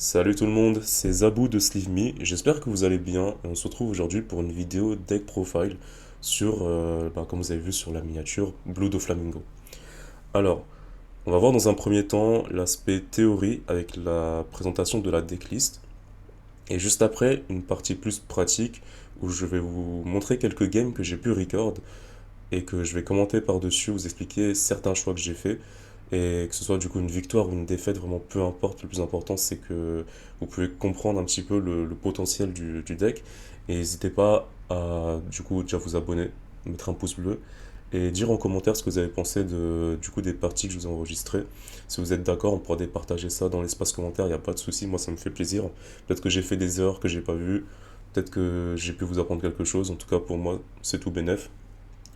Salut tout le monde, c'est Zabou de Sleeve Me, j'espère que vous allez bien et on se retrouve aujourd'hui pour une vidéo deck profile sur, comme vous avez vu sur la miniature, Blue Doflamingo. Alors, on va voir dans un premier temps l'aspect théorie avec la présentation de la decklist et juste après une partie plus pratique où je vais vous montrer quelques games que j'ai pu record et que je vais commenter par-dessus, vous expliquer certains choix que j'ai fait. Et que ce soit du coup une victoire ou une défaite, vraiment peu importe, le plus important c'est que vous pouvez comprendre un petit peu le potentiel du deck. Et n'hésitez pas à du coup déjà vous abonner, mettre un pouce bleu et dire en commentaire ce que vous avez pensé du coup des parties que je vous ai enregistrées. Si vous êtes d'accord, on pourra départager ça dans l'espace commentaire, il n'y a pas de souci, moi ça me fait plaisir. Peut-être que j'ai fait des erreurs que j'ai pas vues, peut-être que j'ai pu vous apprendre quelque chose, en tout cas pour moi c'est tout bénef.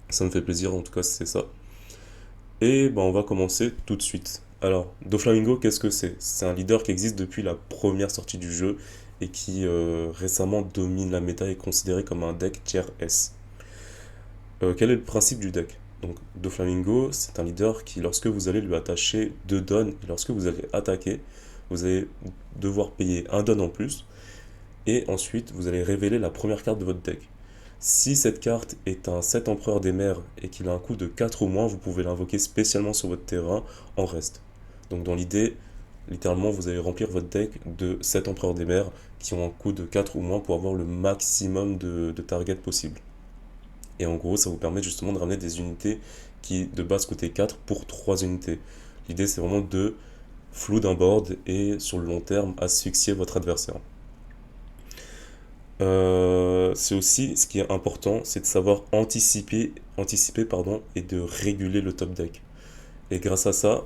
Ça me fait plaisir, en tout cas, c'est ça. Et on va commencer tout de suite. Alors, Doflamingo, qu'est-ce que c'est? C'est un leader qui existe depuis la première sortie du jeu et qui récemment domine la méta et est considéré comme un deck tier S. Quel est le principe du deck? Donc, Doflamingo, c'est un leader qui, lorsque vous allez lui attacher 2 dons et lorsque vous allez attaquer, vous allez devoir payer un don en plus et ensuite vous allez révéler la première carte de votre deck. Si cette carte est un 7 empereur des mers et qu'il a un coût de 4 ou moins, vous pouvez l'invoquer spécialement sur votre terrain en reste. Donc dans l'idée, littéralement, vous allez remplir votre deck de 7 empereurs des mers qui ont un coût de 4 ou moins pour avoir le maximum de targets possible. Et en gros, ça vous permet justement de ramener des unités qui de base coûtaient 4 pour 3 unités. L'idée, c'est vraiment de flou d'un board et sur le long terme asphyxier votre adversaire. C'est aussi ce qui est important, c'est de savoir anticiper et de réguler le top deck. Et grâce à ça,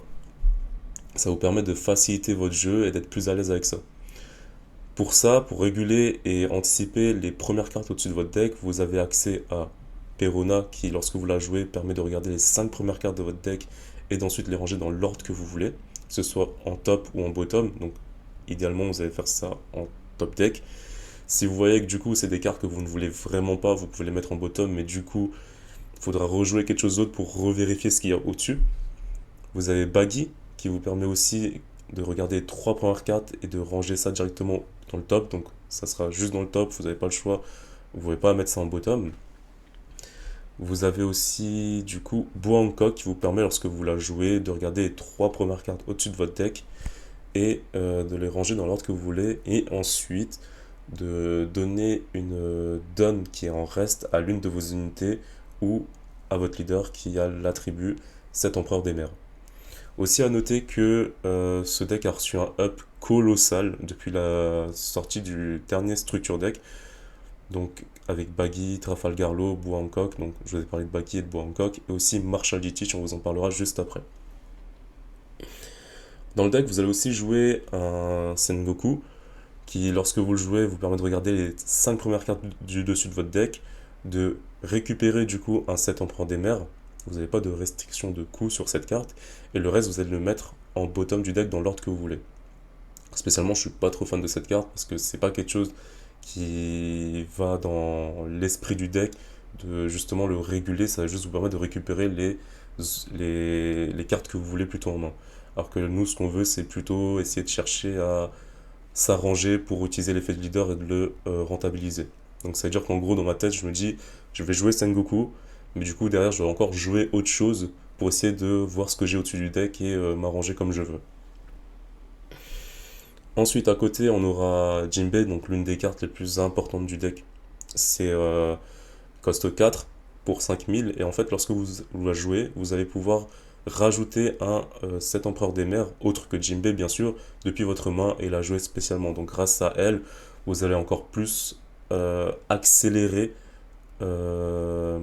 ça vous permet de faciliter votre jeu et d'être plus à l'aise avec ça. Pour ça, pour réguler et anticiper les premières cartes au-dessus de votre deck, vous avez accès à Perona qui, lorsque vous la jouez, permet de regarder les 5 premières cartes de votre deck et d'ensuite les ranger dans l'ordre que vous voulez, que ce soit en top ou en bottom. Donc, idéalement, vous allez faire ça en top deck. Si vous voyez que du coup c'est des cartes que vous ne voulez vraiment pas, vous pouvez les mettre en bottom, mais du coup il faudra rejouer quelque chose d'autre pour revérifier ce qu'il y a au-dessus. Vous avez Baggy qui vous permet aussi de regarder les 3 premières cartes et de ranger ça directement dans le top, donc ça sera juste dans le top, vous n'avez pas le choix, vous ne pouvez pas mettre ça en bottom. Vous avez aussi du coup Bois Hancock qui vous permet lorsque vous la jouez de regarder les 3 premières cartes au-dessus de votre deck et de les ranger dans l'ordre que vous voulez et ensuite de donner une donne qui est en reste à l'une de vos unités ou à votre leader qui a l'attribut 7 empereur des mers. Aussi à noter que ce deck a reçu un up colossal depuis la sortie du dernier structure deck, donc avec Baggy, Trafalgar Law, Bois Hancock, donc je vous ai parlé de Baggy et de Bois Hancock, et aussi Marshall Ditich, on vous en parlera juste après. Dans le deck, vous allez aussi jouer un Sengoku, qui, lorsque vous le jouez, vous permet de regarder les 5 premières cartes du dessus de votre deck, de récupérer du coup un 7 empereur des mers. Vous n'avez pas de restriction de coût sur cette carte, et le reste, vous allez le mettre en bottom du deck dans l'ordre que vous voulez. Spécialement, je suis pas trop fan de cette carte parce que c'est pas quelque chose qui va dans l'esprit du deck de justement le réguler, ça va juste vous permettre de récupérer les cartes que vous voulez plutôt en main. Alors que nous, ce qu'on veut, c'est plutôt essayer de chercher à s'arranger pour utiliser l'effet de leader et de le rentabiliser. Donc ça veut dire qu'en gros, dans ma tête, je me dis, je vais jouer Sengoku, mais du coup, derrière, je dois encore jouer autre chose pour essayer de voir ce que j'ai au-dessus du deck et m'arranger comme je veux. Ensuite, à côté, on aura Jinbei, donc l'une des cartes les plus importantes du deck. C'est coste 4 pour 5000, et en fait, lorsque vous la jouez, vous allez pouvoir rajouter un 7 empereur des mers, autre que Jinbei bien sûr, depuis votre main et la jouer spécialement. Donc grâce à elle, vous allez encore plus accélérer la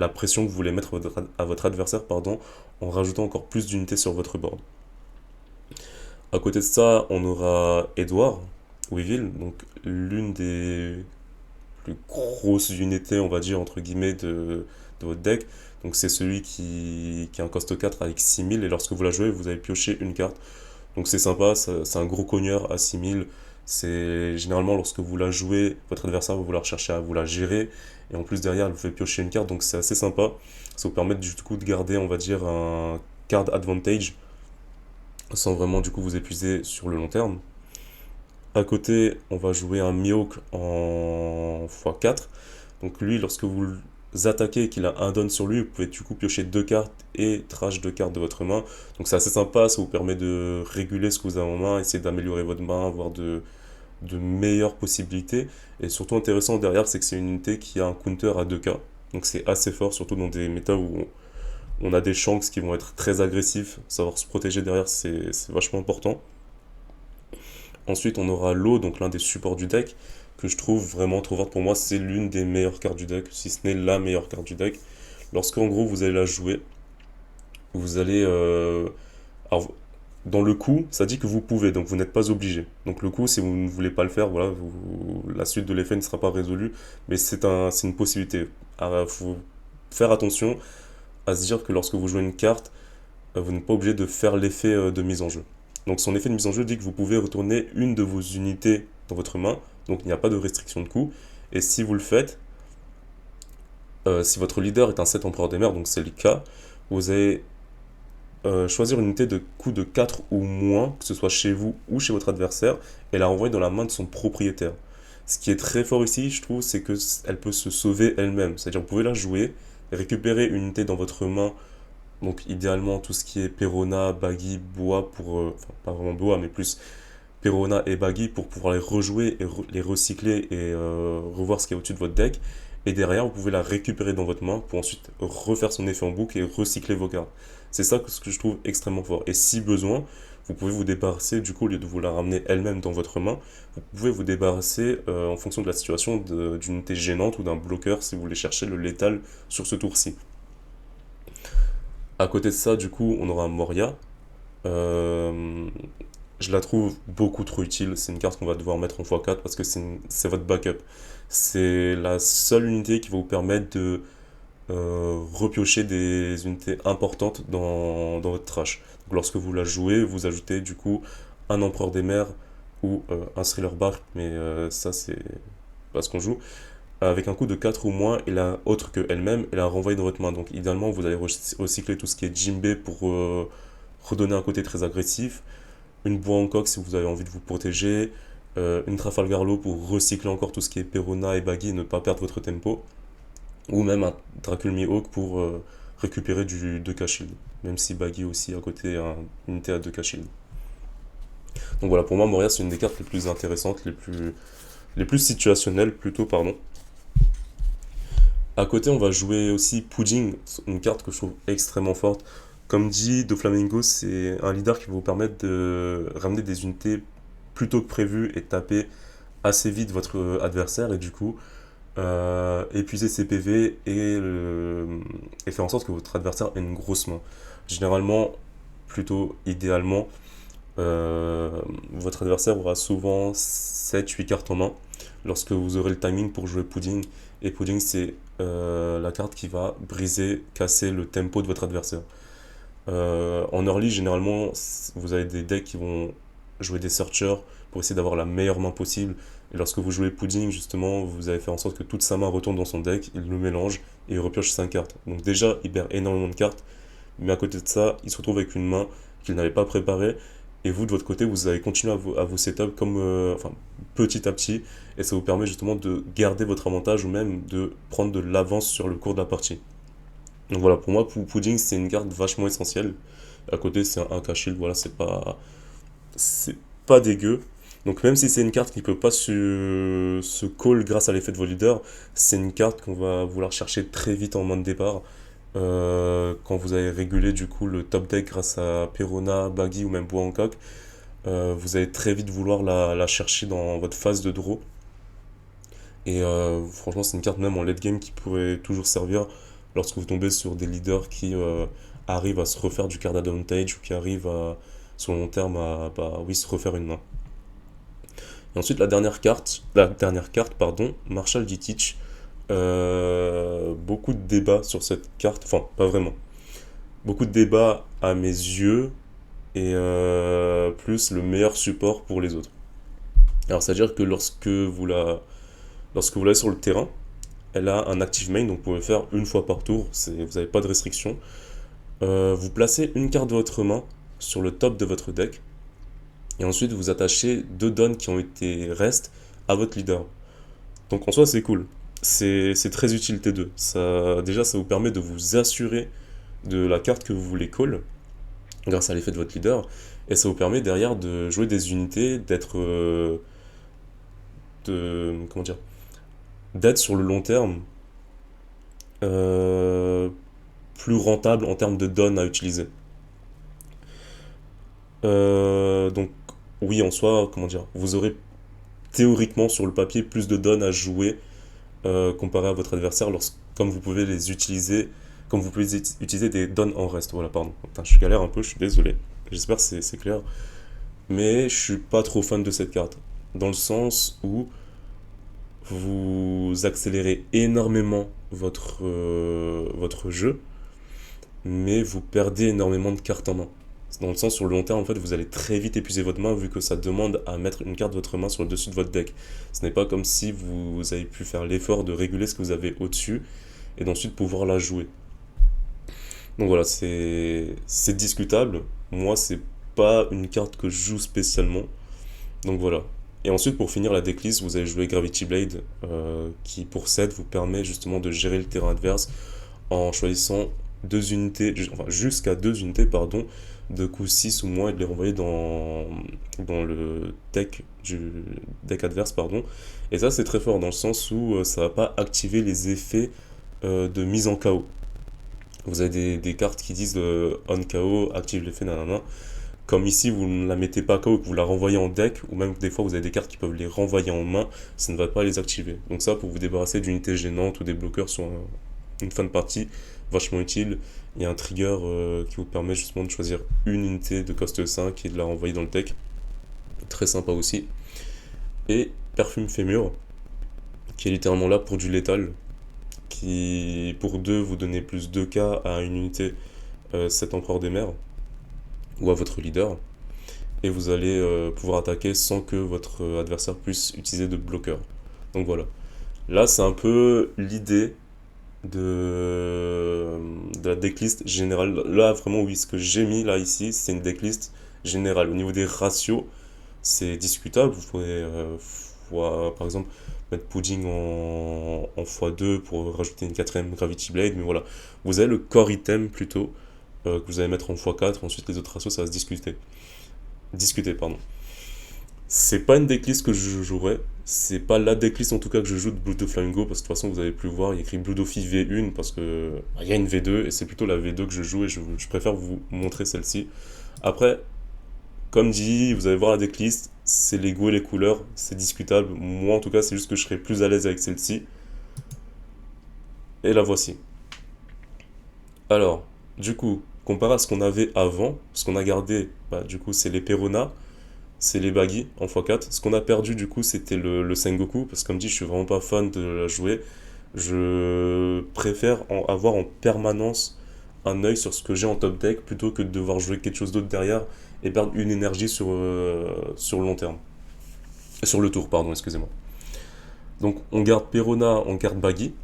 pression que vous voulez mettre à votre adversaire en rajoutant encore plus d'unités sur votre board. À côté de ça, on aura Edward Weevil, donc l'une des plus grosses unités, on va dire, entre guillemets, de votre deck. Donc c'est celui qui a un coste 4 avec 6000 et lorsque vous la jouez, vous allez piocher une carte. Donc c'est sympa, c'est un gros cogneur à 6000. C'est généralement lorsque vous la jouez, votre adversaire va vouloir chercher à vous la gérer et en plus derrière, elle vous fait piocher une carte, donc c'est assez sympa. Ça vous permet du coup de garder, on va dire, un card advantage sans vraiment du coup vous épuiser sur le long terme. À côté, on va jouer un Mihawk en x4. Donc lui, lorsque vous attaquez et qu'il a un down sur lui, vous pouvez du coup piocher deux cartes et trash deux cartes de votre main. Donc c'est assez sympa, ça vous permet de réguler ce que vous avez en main, essayer d'améliorer votre main, avoir de meilleures possibilités. Et surtout intéressant derrière, c'est que c'est une unité qui a un counter à 2K. Donc c'est assez fort, surtout dans des méta où on a des shanks qui vont être très agressifs. Savoir se protéger derrière, c'est vachement important. Ensuite, on aura l'eau, donc l'un des supports du deck, que je trouve vraiment trop forte. Pour moi, c'est l'une des meilleures cartes du deck, si ce n'est la meilleure carte du deck. Lorsqu'en gros, vous allez la jouer, vous allez... alors, dans le coup, ça dit que vous pouvez, donc vous n'êtes pas obligé. Donc le coup, si vous ne voulez pas le faire, voilà, la suite de l'effet ne sera pas résolue, mais c'est une possibilité. Il faut faire attention à se dire que lorsque vous jouez une carte, vous n'êtes pas obligé de faire l'effet de mise en jeu. Donc son effet de mise en jeu dit que vous pouvez retourner une de vos unités dans votre main, donc il n'y a pas de restriction de coût. Et si vous le faites, si votre leader est un 7 empereur des mers, donc c'est le cas, vous allez choisir une unité de coût de 4 ou moins, que ce soit chez vous ou chez votre adversaire, et la renvoyer dans la main de son propriétaire. Ce qui est très fort ici, je trouve, c'est qu'elle peut se sauver elle-même. C'est-à-dire que vous pouvez la jouer, récupérer une unité dans votre main, donc idéalement tout ce qui est Perona, Baggy, Bois, enfin pas vraiment Bois, mais plus Perona et Baggy pour pouvoir les rejouer et les recycler et revoir ce qu'il y a au-dessus de votre deck. Et derrière, vous pouvez la récupérer dans votre main pour ensuite refaire son effet en boucle et recycler vos cartes. C'est ça ce que je trouve extrêmement fort. Et si besoin, vous pouvez vous débarrasser, du coup, au lieu de vous la ramener elle-même dans votre main, vous pouvez vous débarrasser en fonction de la situation d'une unité gênante ou d'un bloqueur si vous voulez chercher le létal sur ce tour-ci. À côté de ça, du coup, on aura Moria. Euh, je la trouve beaucoup trop utile. C'est une carte qu'on va devoir mettre en x4 parce que c'est votre backup. C'est la seule unité qui va vous permettre de repiocher des unités importantes dans votre trash. Donc, lorsque vous la jouez, vous ajoutez du coup un Empereur des Mers ou un Thriller Bark, mais ça c'est pas ce qu'on joue. Avec un coût de 4 ou moins, et la autre que elle-même, et la renvoyer dans votre main. Donc idéalement, vous allez recycler tout ce qui est Jimbe pour redonner un côté très agressif, une Bois Hancock si vous avez envie de vous protéger, une Trafalgar Law pour recycler encore tout ce qui est Perona et Baggy et ne pas perdre votre tempo, ou même un Dracul Mihawk pour récupérer du 2K Shield, même si Baggy aussi à côté a une unité à 2K Shield. Donc voilà, pour moi, Moria c'est une des cartes les plus intéressantes, les plus situationnelles plutôt, pardon. À côté, on va jouer aussi Pudding, une carte que je trouve extrêmement forte. Comme dit, Doflamingo, c'est un leader qui va vous permettre de ramener des unités plus tôt que prévu et taper assez vite votre adversaire et du coup épuiser ses PV et faire en sorte que votre adversaire ait une grosse main. Généralement, plutôt idéalement, votre adversaire aura souvent 7-8 cartes en main lorsque vous aurez le timing pour jouer Pudding. Et Pudding, c'est la carte qui va briser, casser le tempo de votre adversaire. En early, généralement, vous avez des decks qui vont jouer des searchers pour essayer d'avoir la meilleure main possible. Et lorsque vous jouez Pudding, justement, vous allez faire en sorte que toute sa main retourne dans son deck, il le mélange et il repioche 5 cartes. Donc déjà, il perd énormément de cartes, mais à côté de ça, il se retrouve avec une main qu'il n'avait pas préparée. Et vous, de votre côté, vous allez continuer à vous setup comme, enfin, petit à petit, et ça vous permet justement de garder votre avantage ou même de prendre de l'avance sur le cours de la partie. Donc voilà, pour moi, Pudding, c'est une carte vachement essentielle. À côté, c'est un K-Shield, voilà, c'est pas dégueu. Donc même si c'est une carte qui peut pas se call grâce à l'effet de vos leaders, c'est une carte qu'on va vouloir chercher très vite en main de départ. Quand vous avez régulé du coup le top deck grâce à Perona, Baggy ou même Bois Hancock, vous allez très vite vouloir la chercher dans votre phase de draw. Et franchement, c'est une carte même en late game qui pourrait toujours servir lorsque vous tombez sur des leaders qui arrivent à se refaire du card advantage ou qui arrivent sur le long terme à oui, se refaire une main. Et ensuite, la dernière carte, pardon, Marshall Ditich. Beaucoup de débats sur cette carte, enfin, pas vraiment. Beaucoup de débats à mes yeux et plus le meilleur support pour les autres. Alors, c'est-à-dire que lorsque vous l'avez sur le terrain, elle a un active main, donc vous pouvez faire une fois par tour, vous n'avez pas de restriction. Vous placez une carte de votre main sur le top de votre deck. Et ensuite, vous attachez 2 dons qui ont été rest à votre leader. Donc en soi, c'est cool. C'est très utile T2. Ça, déjà, ça vous permet de vous assurer de la carte que vous voulez call grâce à l'effet de votre leader. Et ça vous permet derrière de jouer des unités, d'être comment dire, d'être sur le long terme euh, plus rentable en termes de dons à utiliser. Donc oui, en soi, comment dire, vous aurez théoriquement sur le papier plus de dons à jouer comparé à votre adversaire comme vous pouvez les utiliser, comme vous pouvez utiliser des dons en reste. Voilà, pardon. Putain, je galère un peu, je suis désolé. J'espère que c'est clair. Mais je suis pas trop fan de cette carte. Dans le sens où vous accélérez énormément votre jeu, mais vous perdez énormément de cartes en main. Dans le sens, sur le long terme, en fait, vous allez très vite épuiser votre main vu que ça demande à mettre une carte de votre main sur le dessus de votre deck. Ce n'est pas comme si vous avez pu faire l'effort de réguler ce que vous avez au-dessus et d'ensuite pouvoir la jouer. Donc voilà, c'est discutable. Moi, c'est pas une carte que je joue spécialement. Donc voilà. Et ensuite, pour finir la decklist, vous allez jouer Gravity Blade, qui pour 7 vous permet justement de gérer le terrain adverse en choisissant deux unités, enfin jusqu'à 2 unités, pardon, de coups 6 ou moins et de les renvoyer dans le deck adverse, pardon. Et ça, c'est très fort dans le sens où ça va pas activer les effets de mise en KO. Vous avez des cartes qui disent on KO, active l'effet, nanana. Comme ici, vous ne la mettez pas KO, que vous la renvoyez en deck, ou même des fois vous avez des cartes qui peuvent les renvoyer en main, ça ne va pas les activer. Donc ça, pour vous débarrasser d'unités gênantes ou des bloqueurs sur une fin de partie, vachement utile. Il y a un trigger qui vous permet justement de choisir une unité de cost 5 et de la renvoyer dans le deck. Très sympa aussi. Et Perfume Fémur, qui est littéralement là pour du létal, qui pour 2 vous donnez plus 2k à une unité 7 empereur des mers, ou à votre leader, et vous allez pouvoir attaquer sans que votre adversaire puisse utiliser de bloqueur. Donc voilà. Là, c'est un peu l'idée de la decklist générale. Là, vraiment, oui, ce que j'ai mis là, ici, c'est une decklist générale. Au niveau des ratios, c'est discutable. Vous pouvez, par exemple, mettre Pudding en x2 pour rajouter une quatrième Gravity Blade, mais voilà. Vous avez le core item plutôt, que vous allez mettre en x4, ensuite les autres ratios, ça va se discuter, pardon. C'est pas une decklist que je jouerais. C'est pas la decklist en tout cas que je joue de Blood of Flamingo parce que de toute façon vous avez pu le voir, il y a écrit Blood of V1 parce que il y a une V2 et c'est plutôt la V2 que je joue et je préfère vous montrer celle-ci. Après, comme dit, vous allez voir la decklist, c'est les goûts et les couleurs, c'est discutable. Moi en tout cas, c'est juste que je serais plus à l'aise avec celle-ci. Et la voici. Alors, du coup, comparé à ce qu'on avait avant, ce qu'on a gardé, bah, du coup, c'est les Perona, c'est les baggy en x4. Ce qu'on a perdu du coup c'était le Sengoku, parce que comme dit je suis vraiment pas fan de la jouer. Je préfère avoir en permanence un œil sur ce que j'ai en top deck plutôt que de devoir jouer quelque chose d'autre derrière et perdre une énergie sur le long terme. Sur le tour, pardon, excusez-moi. Donc on garde Perona, on garde baggy,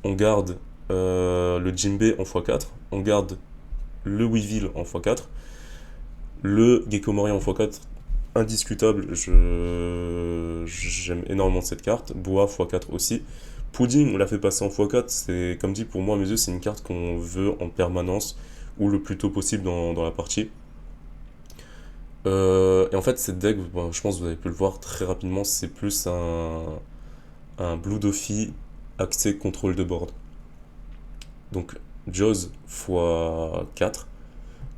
on garde le Jinbei en x4, on garde le Weevil en x4, le Gecko Moria en x4 indiscutable, j'aime énormément cette carte. Boa x4 aussi. Pudding, on l'a fait passer en x4, c'est comme dit pour moi à mes yeux, c'est une carte qu'on veut en permanence ou le plus tôt possible dans la partie. Et en fait, cette deck, bon, je pense que vous avez pu le voir très rapidement, c'est plus un Blue Doffy axé contrôle de board. Donc, Jaws x4.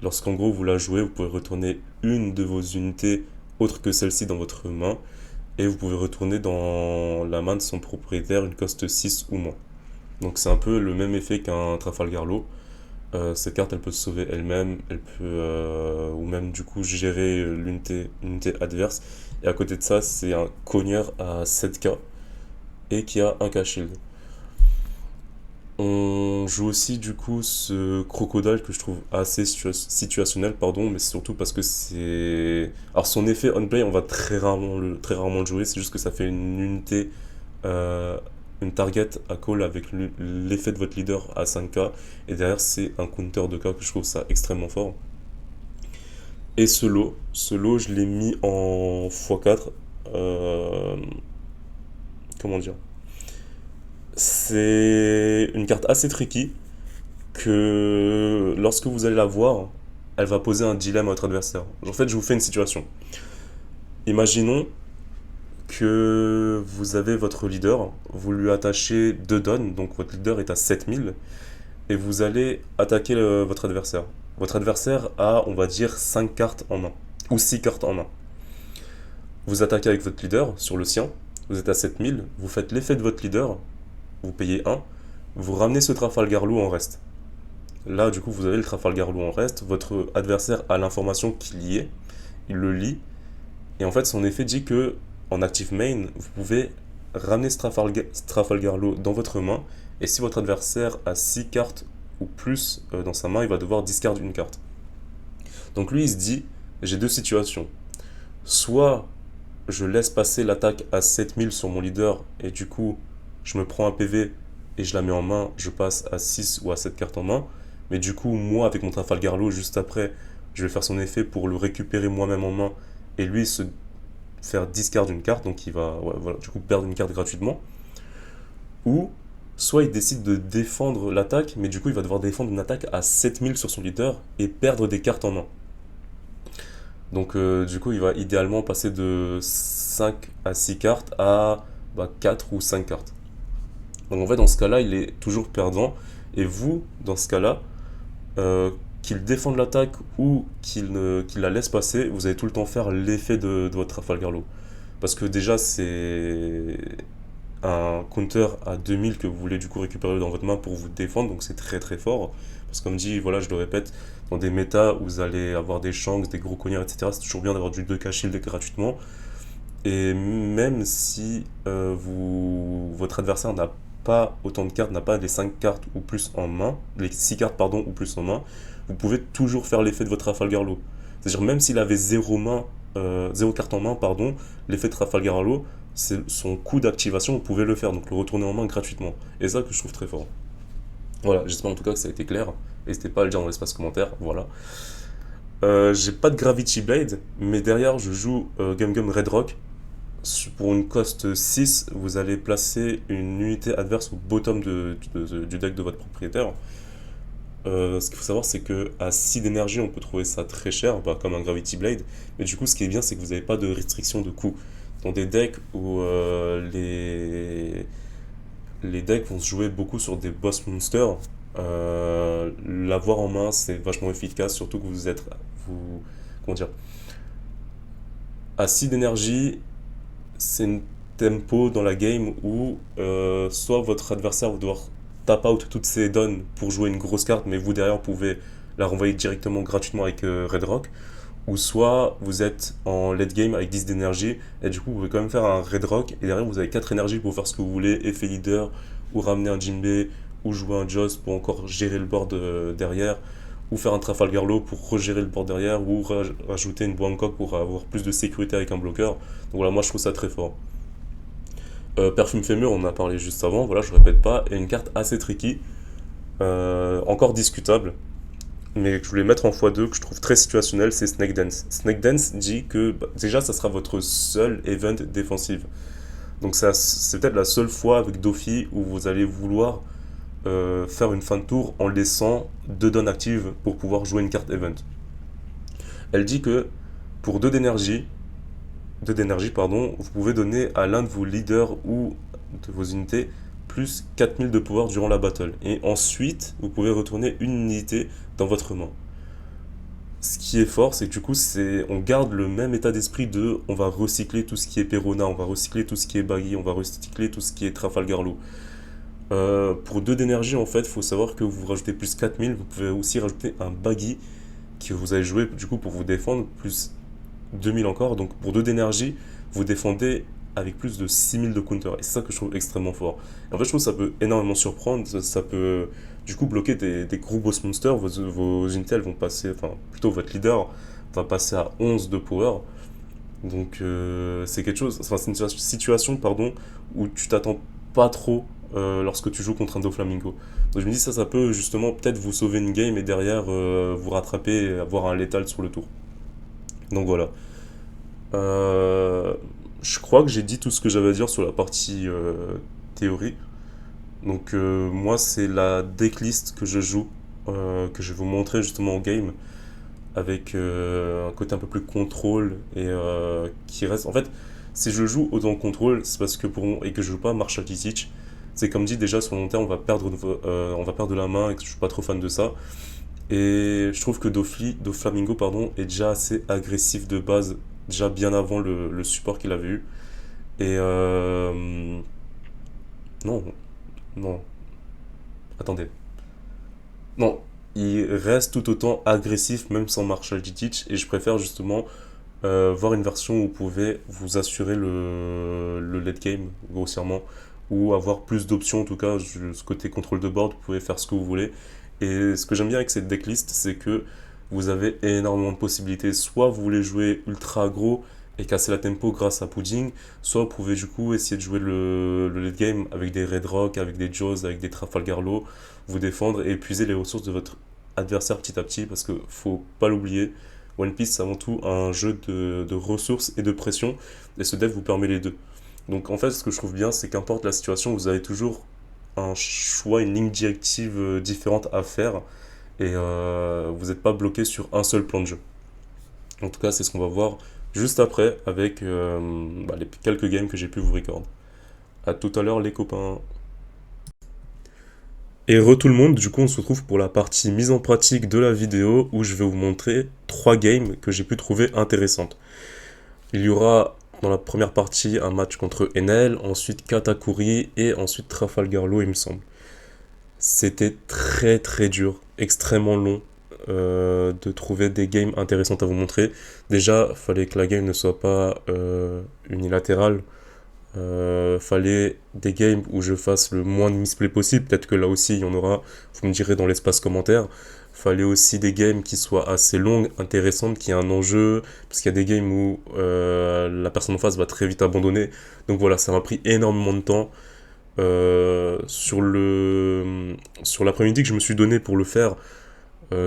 Lorsqu'en gros vous la jouez, vous pouvez retourner une de vos unités autre que celle-ci dans votre main et vous pouvez retourner dans la main de son propriétaire une cost 6 ou moins. Donc c'est un peu le même effet qu'un Trafalgar Law. Cette carte elle peut se sauver elle-même, elle peut ou même du coup gérer l'unité adverse. Et à côté de ça, c'est un cogneur à 7k et qui a un K-Shield. On joue aussi du coup ce crocodile que je trouve assez situationnel, pardon, mais c'est surtout parce que c'est... Alors son effet on-play, on va très rarement le jouer, c'est juste que ça fait une unité, une target à call avec l'effet de votre leader à 5k, et derrière c'est un counter de k que je trouve ça extrêmement fort. Et ce lot, je l'ai mis en x4. Euh, comment dire? C'est une carte assez tricky que lorsque vous allez la voir, elle va poser un dilemme à votre adversaire. En fait, je vous fais une situation. Imaginons que vous avez votre leader, vous lui attachez 2 donnes, donc votre leader est à 7000, et vous allez attaquer votre adversaire. Votre adversaire a, on va dire, 5 cartes en main, ou 6 cartes en main. Vous attaquez avec votre leader sur le sien, vous êtes à 7000, vous faites l'effet de votre leader, vous payez 1, vous ramenez ce Trafalgar Law en reste. Là, du coup, vous avez le Trafalgar Law en reste, votre adversaire a l'information qu'il y est, il le lit, et en fait, son effet dit que en active main, vous pouvez ramener ce Trafalgar Law dans votre main, et si votre adversaire a 6 cartes ou plus dans sa main, il va devoir discard une carte. Donc lui, il se dit, j'ai deux situations. Soit je laisse passer l'attaque à 7000 sur mon leader, et du coup, je me prends un PV et je la mets en main, je passe à 6 ou à 7 cartes en main. Mais du coup, moi, avec mon Trafalgar Law, juste après, je vais faire son effet pour le récupérer moi-même en main, et lui se faire discard une carte, donc il va ouais, voilà, du coup perdre une carte gratuitement. Ou soit il décide de défendre l'attaque, mais du coup il va devoir défendre une attaque à 7000 sur son leader et perdre des cartes en main. Donc du coup il va idéalement passer de 5 à 6 cartes à 4 ou 5 cartes. Donc en fait dans ce cas-là il est toujours perdant. Et vous, dans ce cas-là, euh, qu'il défende l'attaque ou qu'il la laisse passer, vous allez tout le temps faire l'effet de votre Trafalgar Law. Parce que déjà c'est un counter à 2000 que vous voulez du coup récupérer dans votre main pour vous défendre, donc c'est très très fort. Parce que comme dit, voilà, je le répète, dans des méta où vous allez avoir des shanks, des gros cognards, etc., c'est toujours bien d'avoir du 2K shield gratuitement. Et même si votre adversaire n'a pas autant de cartes, n'a pas les 5 cartes ou plus en main, les 6 cartes pardon ou plus en main, vous pouvez toujours faire l'effet de votre Trafalgar Law. C'est-à-dire même s'il avait 0 main, 0 carte en main, pardon, l'effet de Trafalgar Law, c'est son coût d'activation, vous pouvez le faire, donc le retourner en main gratuitement. Et ça que je trouve très fort. Voilà, j'espère en tout cas que ça a été clair. N'hésitez pas à le dire dans l'espace commentaire, voilà. J'ai pas de Gravity Blade, mais derrière je joue Gum Gum Red Rock. Pour une cost 6, vous allez placer une unité adverse au bottom du deck de votre propriétaire. Ce qu'il faut savoir, c'est que à 6 d'énergie, on peut trouver ça très cher, comme un Gravity Blade. Mais du coup, ce qui est bien, c'est que vous n'avez pas de restriction de coût. Dans des decks où les decks vont se jouer beaucoup sur des boss monsters, l'avoir en main, c'est vachement efficace, surtout que comment dire, à 6 d'énergie, c'est une tempo dans la game où soit votre adversaire va devoir tap out toutes ses dons pour jouer une grosse carte, mais vous derrière pouvez la renvoyer directement gratuitement avec Red Rock, ou soit vous êtes en late game avec 10 d'énergie, et du coup vous pouvez quand même faire un Red Rock, et derrière vous avez 4 énergies pour faire ce que vous voulez, effet leader, ou ramener un Jinbei, ou jouer un Joss pour encore gérer le board derrière, ou faire un Trafalgar Law pour regérer le board derrière, ou rajouter une Bangkok pour avoir plus de sécurité avec un bloqueur. Donc voilà, moi je trouve ça très fort. Perfume Fémur, on en a parlé juste avant, voilà, je répète pas, et une carte assez tricky, encore discutable, mais que je voulais mettre en x2, que je trouve très situationnel, c'est Snake Dance. Snake Dance dit que déjà ça sera votre seul event défensive. Donc c'est peut-être la seule fois avec Dofi où vous allez vouloir faire une fin de tour en laissant 2 dons actives pour pouvoir jouer une carte event. Elle dit que pour 2 d'énergie, pardon, vous pouvez donner à l'un de vos leaders ou de vos unités plus 4000 de pouvoir durant la battle. Et ensuite, vous pouvez retourner une unité dans votre main. Ce qui est fort, c'est que du coup, on garde le même état d'esprit de on va recycler tout ce qui est Perona, on va recycler tout ce qui est Baggy, on va recycler tout ce qui est Trafalgar Law. Pour 2 d'énergie, en fait, il faut savoir que vous rajoutez plus 4000, vous pouvez aussi rajouter un Baggy que vous allez jouer du coup pour vous défendre, plus 2000 encore. Donc pour 2 d'énergie, vous défendez avec plus de 6000 de counter. Et c'est ça que je trouve extrêmement fort. Et en fait, je trouve que ça peut énormément surprendre. Ça peut du coup bloquer des gros boss monsters. Vos unités, elles vont passer, enfin plutôt votre leader va passer à 11 de power. Donc c'est quelque chose, enfin c'est une situation pardon, où tu t'attends pas trop lorsque tu joues contre un Doflamingo. Donc je me dis ça peut justement peut-être vous sauver une game et derrière vous rattraper et avoir un létal sur le tour. Donc voilà. Euh, je crois que j'ai dit tout ce que j'avais à dire sur la partie théorie. Donc moi c'est la decklist que je joue, que je vais vous montrer justement en game, avec un côté un peu plus contrôle et qui reste... En fait, si je joue autant contrôle, c'est parce que et que je joue pas Marshall T-Teach, c'est comme dit déjà sur le long terme on va perdre de la main et que je suis pas trop fan de ça. Et je trouve que Doflamingo pardon, est déjà assez agressif de base, déjà bien avant le support qu'il avait eu. Et non, non, attendez. Non, il reste tout autant agressif même sans Marshall T-Teach et je préfère justement voir une version où vous pouvez vous assurer le late game grossièrement ou avoir plus d'options en tout cas, ce côté contrôle de board, vous pouvez faire ce que vous voulez. Et ce que j'aime bien avec cette decklist, c'est que vous avez énormément de possibilités. Soit vous voulez jouer ultra aggro et casser la tempo grâce à Pudding, soit vous pouvez du coup essayer de jouer le late game avec des Red Rock, avec des Jaws, avec des Trafalgar Law, vous défendre et épuiser les ressources de votre adversaire petit à petit parce que faut pas l'oublier, One Piece c'est avant tout un jeu de ressources et de pression et ce deck vous permet les deux. Donc en fait ce que je trouve bien c'est qu'importe la situation vous avez toujours un choix, une ligne directive différente à faire et vous n'êtes pas bloqué sur un seul plan de jeu. En tout cas c'est ce qu'on va voir juste après avec les quelques games que j'ai pu vous record. A tout à l'heure les copains. Et re tout le monde, du coup on se retrouve pour la partie mise en pratique de la vidéo où je vais vous montrer 3 games que j'ai pu trouver intéressantes. Il y aura dans la première partie un match contre Enel, ensuite Katakuri et ensuite Trafalgar Law il me semble. C'était très très dur, extrêmement long de trouver des games intéressantes à vous montrer. Déjà, fallait que la game ne soit pas unilatérale. Fallait des games où je fasse le moins de misplay possible. Peut-être que là aussi il y en aura, vous me direz dans l'espace commentaire. Fallait aussi des games qui soient assez longues, intéressantes, qui aient un enjeu. Parce qu'il y a des games où la personne en face va très vite abandonner. Donc voilà, ça m'a pris énormément de temps. Sur l'après-midi que je me suis donné pour le faire,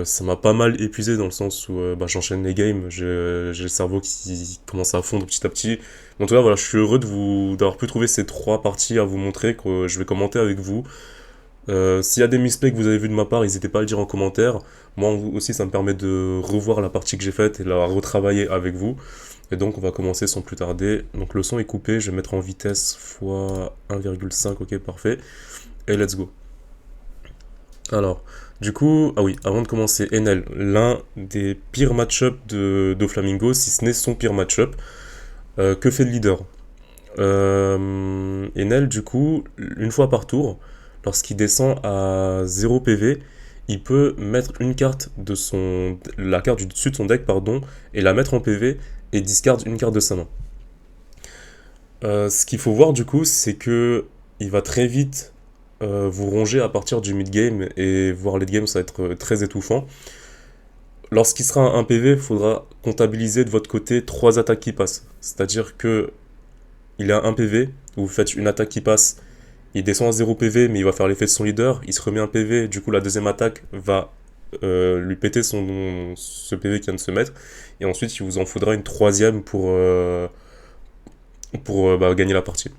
ça m'a pas mal épuisé dans le sens où j'enchaîne les games, j'ai le cerveau qui commence à fondre petit à petit. En tout cas, voilà, je suis heureux d'avoir pu trouver ces 3 parties à vous montrer, que je vais commenter avec vous. S'il y a des mistakes que vous avez vu de ma part, n'hésitez pas à le dire en commentaire. Moi aussi, ça me permet de revoir la partie que j'ai faite et la retravailler avec vous. Et donc, on va commencer sans plus tarder. Donc, le son est coupé, je vais mettre en vitesse x 1,5, ok, parfait. Et let's go. Alors, du coup, ah oui, avant de commencer, Enel, l'un des pires match-up de Flamingo, si ce n'est son pire match-up. Que fait le leader? Enel, du coup, une fois par tour, lorsqu'il descend à 0 PV, il peut mettre une carte la carte du dessus de son deck, pardon, et la mettre en PV et discard une carte de sa main. Ce qu'il faut voir du coup, c'est que il va très vite vous ronger à partir du mid-game et voire late game, ça va être très étouffant. Lorsqu'il sera un PV, il faudra comptabiliser de votre côté 3 attaques qui passent. C'est-à-dire que il a un PV, vous faites une attaque qui passe, il descend à 0 PV, mais il va faire l'effet de son leader, il se remet un PV, du coup la deuxième attaque va lui péter ce PV qui vient de se mettre, et ensuite il vous en faudra une troisième pour gagner la partie.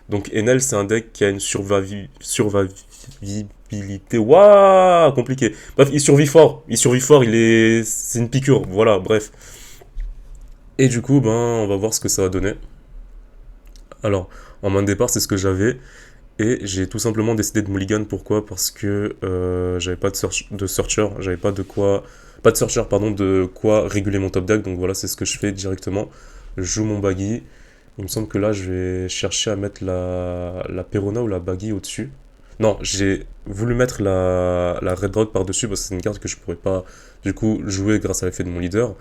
Donc Enel, c'est un deck qui a une survivabilité. Waouh, compliqué. Bref, il survit fort. C'est une piqûre. Voilà, bref. Et du coup, on va voir ce que ça va donner. Alors, en main de départ, c'est ce que j'avais. Et j'ai tout simplement décidé de mulligan. Pourquoi? Parce que j'avais pas de searcher. J'avais pas de quoi. Pas de searcher, pardon, de quoi réguler mon top deck. Donc voilà, c'est ce que je fais directement. Je joue mon baggy. Il me semble que là, je vais chercher à mettre la Perona ou la Baggy au-dessus. Non, j'ai voulu mettre la Red Rock par-dessus parce que c'est une carte que je pourrais pas, du coup, jouer grâce à l'effet de mon leader.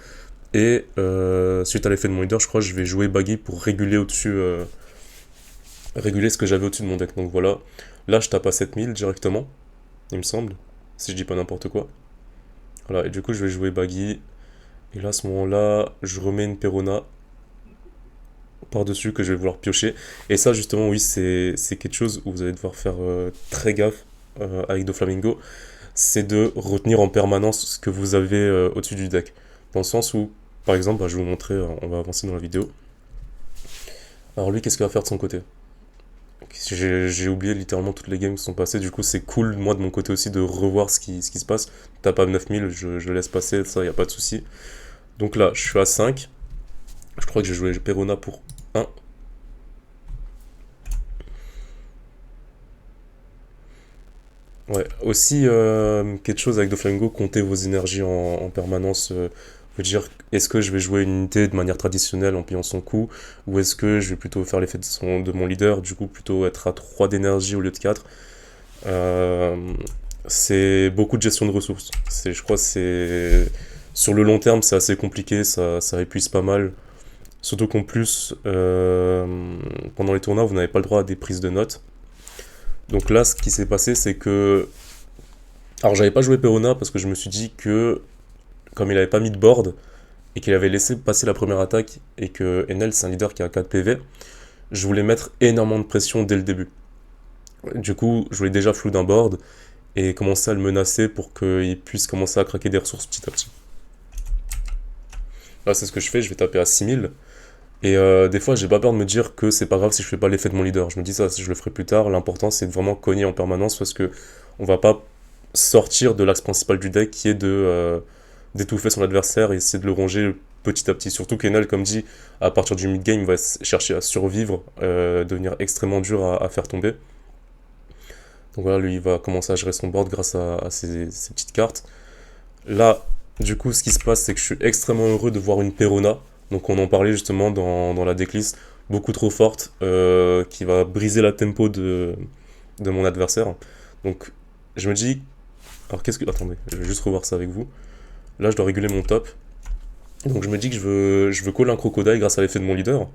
Et suite à l'effet de mon leader, je crois que je vais jouer Baggy pour réguler au-dessus, réguler ce que j'avais au-dessus de mon deck. Donc voilà, là, je tape à 7000 directement, il me semble, si je dis pas n'importe quoi. Voilà, et du coup, je vais jouer Baggy. Et là, à ce moment-là, je remets une Perona par-dessus que je vais vouloir piocher. Et ça, justement, oui, c'est quelque chose où vous allez devoir faire très gaffe avec Doflamingo. C'est de retenir en permanence ce que vous avez au-dessus du deck. Dans le sens où, Par exemple, bah, je vais vous montrer, on va avancer dans la vidéo. Alors lui, qu'est-ce qu'il va faire de son côté? J'ai oublié littéralement toutes les games qui sont passées, du coup c'est cool, moi de mon côté aussi, de revoir ce qui se passe. Tape à 9000, je laisse passer, ça, y a pas de souci. Donc là, je suis à 5. Je crois que j'ai joué Perona pour 1. Ouais, aussi quelque chose avec Doflamingo, comptez vos énergies en permanence. Veut dire, est-ce que je vais jouer une unité de manière traditionnelle en payant son coup, ou est-ce que je vais plutôt faire l'effet de mon leader, du coup plutôt être à 3 d'énergie au lieu de 4. Euh, c'est beaucoup de gestion de ressources. Je crois que c'est... Sur le long terme, c'est assez compliqué, ça épuise pas mal. Surtout qu'en plus, pendant les tournois, vous n'avez pas le droit à des prises de notes. Donc là, ce qui s'est passé, c'est que... Alors j'avais pas joué Perona parce que je me suis dit que, comme il avait pas mis de board, et qu'il avait laissé passer la première attaque, et que Enel, c'est un leader qui a 4 PV, je voulais mettre énormément de pression dès le début. Du coup, je voulais déjà flou d'un board, et commencer à le menacer pour qu'il puisse commencer à craquer des ressources petit à petit. Là, c'est ce que je fais, je vais taper à 6000. Et des fois, j'ai pas peur de me dire que c'est pas grave si je fais pas l'effet de mon leader. Je me dis ça, je le ferai plus tard. L'important, c'est de vraiment cogner en permanence parce que on va pas sortir de l'axe principal du deck qui est d'étouffer son adversaire et essayer de le ronger petit à petit. Surtout qu'Enel, comme dit, à partir du mid-game, il va chercher à survivre, devenir extrêmement dur à faire tomber. Donc voilà, lui, il va commencer à gérer son board grâce à ses petites cartes. Là, du coup, ce qui se passe, c'est que je suis extrêmement heureux de voir une Perona. Donc on en parlait justement dans la decklist, beaucoup trop forte, qui va briser la tempo de mon adversaire. Donc je me dis, alors qu'est-ce que... Attendez, je vais juste revoir ça avec vous. Là, je dois réguler mon top. Donc je me dis que je veux coller un crocodile grâce à l'effet de mon leader.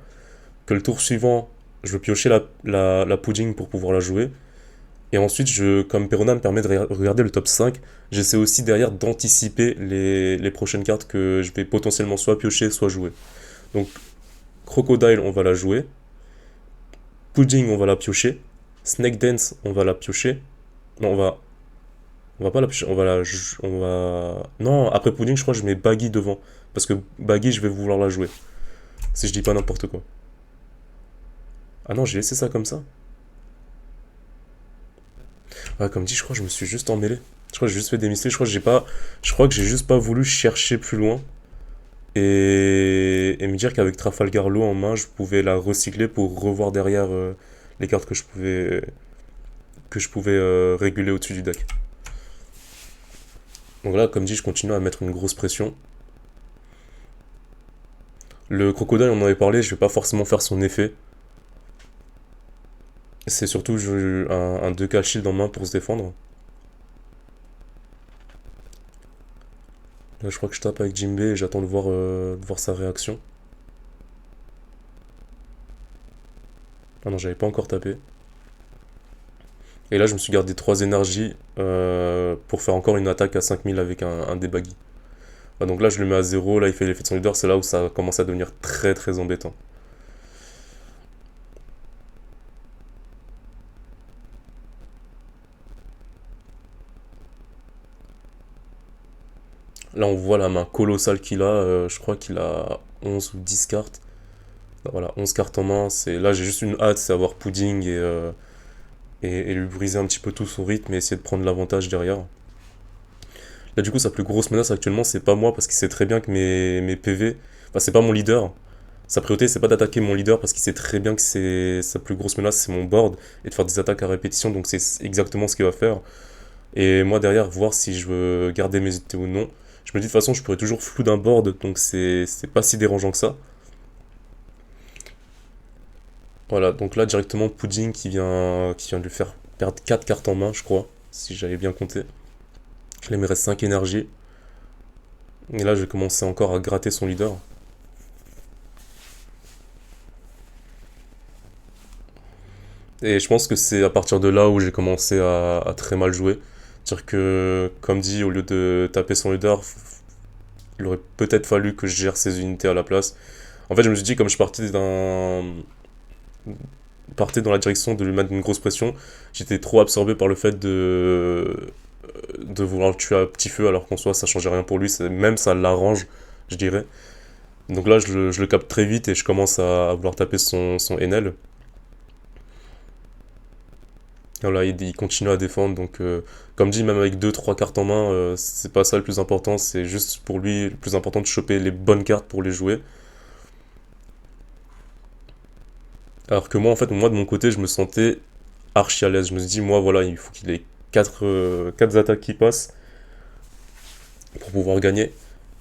Que le tour suivant, je veux piocher la pudding pour pouvoir la jouer. Et ensuite, comme Perona me permet de regarder le top 5, j'essaie aussi derrière d'anticiper les prochaines cartes que je vais potentiellement soit piocher, soit jouer. Donc, Crocodile, on va la jouer. Pudding, on va la piocher. Snake Dance, on va la piocher. Non, on va pas la piocher, on va... Non, après Pudding, je crois que je mets Baggy devant. Parce que Baggy, je vais vouloir la jouer. Si je dis pas n'importe quoi. Ah non, j'ai laissé ça comme ça. Ouais, comme dit, je crois que je me suis juste emmêlé. Je crois que j'ai juste fait des mistakes. Je crois que j'ai juste pas voulu chercher plus loin et me dire qu'avec Trafalgar Law en main, je pouvais la recycler pour revoir derrière les cartes que je pouvais réguler au-dessus du deck. Donc là, comme dit, je continue à mettre une grosse pression. Le crocodile, on en avait parlé, je vais pas forcément faire son effet. C'est surtout un 2K shield en main pour se défendre. Là, je crois que je tape avec Jimbe et j'attends de voir sa réaction. Ah non, j'avais pas encore tapé. Et là, je me suis gardé 3 énergies pour faire encore une attaque à 5000 avec un débaggy. Ah, donc là, je le mets à 0. Là, il fait l'effet de son leader. C'est là où ça commence à devenir très très embêtant. Là, on voit la main colossale qu'il a. Je crois qu'il a 11 ou 10 cartes. Voilà, 11 cartes en main. Là, j'ai juste une hâte, c'est avoir Pudding et lui briser un petit peu tout son rythme et essayer de prendre l'avantage derrière. Là, du coup, sa plus grosse menace actuellement, c'est pas moi parce qu'il sait très bien que mes PV. Enfin, c'est pas mon leader. Sa priorité, c'est pas d'attaquer mon leader parce qu'il sait très bien que sa plus grosse menace, c'est mon board et de faire des attaques à répétition. Donc, c'est exactement ce qu'il va faire. Et moi, derrière, voir si je veux garder mes unités ou non. Je me dis de toute façon, je pourrais toujours flou d'un board, donc c'est pas si dérangeant que ça. Voilà, donc là, directement, Pudding qui vient de lui faire perdre 4 cartes en main, je crois, si j'avais bien compté. Là, il me reste 5 énergies. Et là, je vais commencer encore à gratter son leader. Et je pense que c'est à partir de là où j'ai commencé à très mal jouer. C'est-à-dire que, comme dit, au lieu de taper son leader, il aurait peut-être fallu que je gère ses unités à la place. En fait, je me suis dit, comme je partais dans la direction de lui mettre une grosse pression, j'étais trop absorbé par le fait de vouloir le tuer à petit feu alors qu'en soi ça changeait rien pour lui, même ça l'arrange, je dirais. Donc là, je le capte très vite et je commence à vouloir taper son NL. Voilà, il continue à défendre. Donc, comme dit, même avec deux trois cartes en main, c'est pas ça le plus important. C'est juste pour lui le plus important de choper les bonnes cartes pour les jouer. Alors que moi, en fait, moi de mon côté, je me sentais archi à l'aise. Je me suis dit, moi, voilà, il faut qu'il ait quatre attaques qui passent pour pouvoir gagner.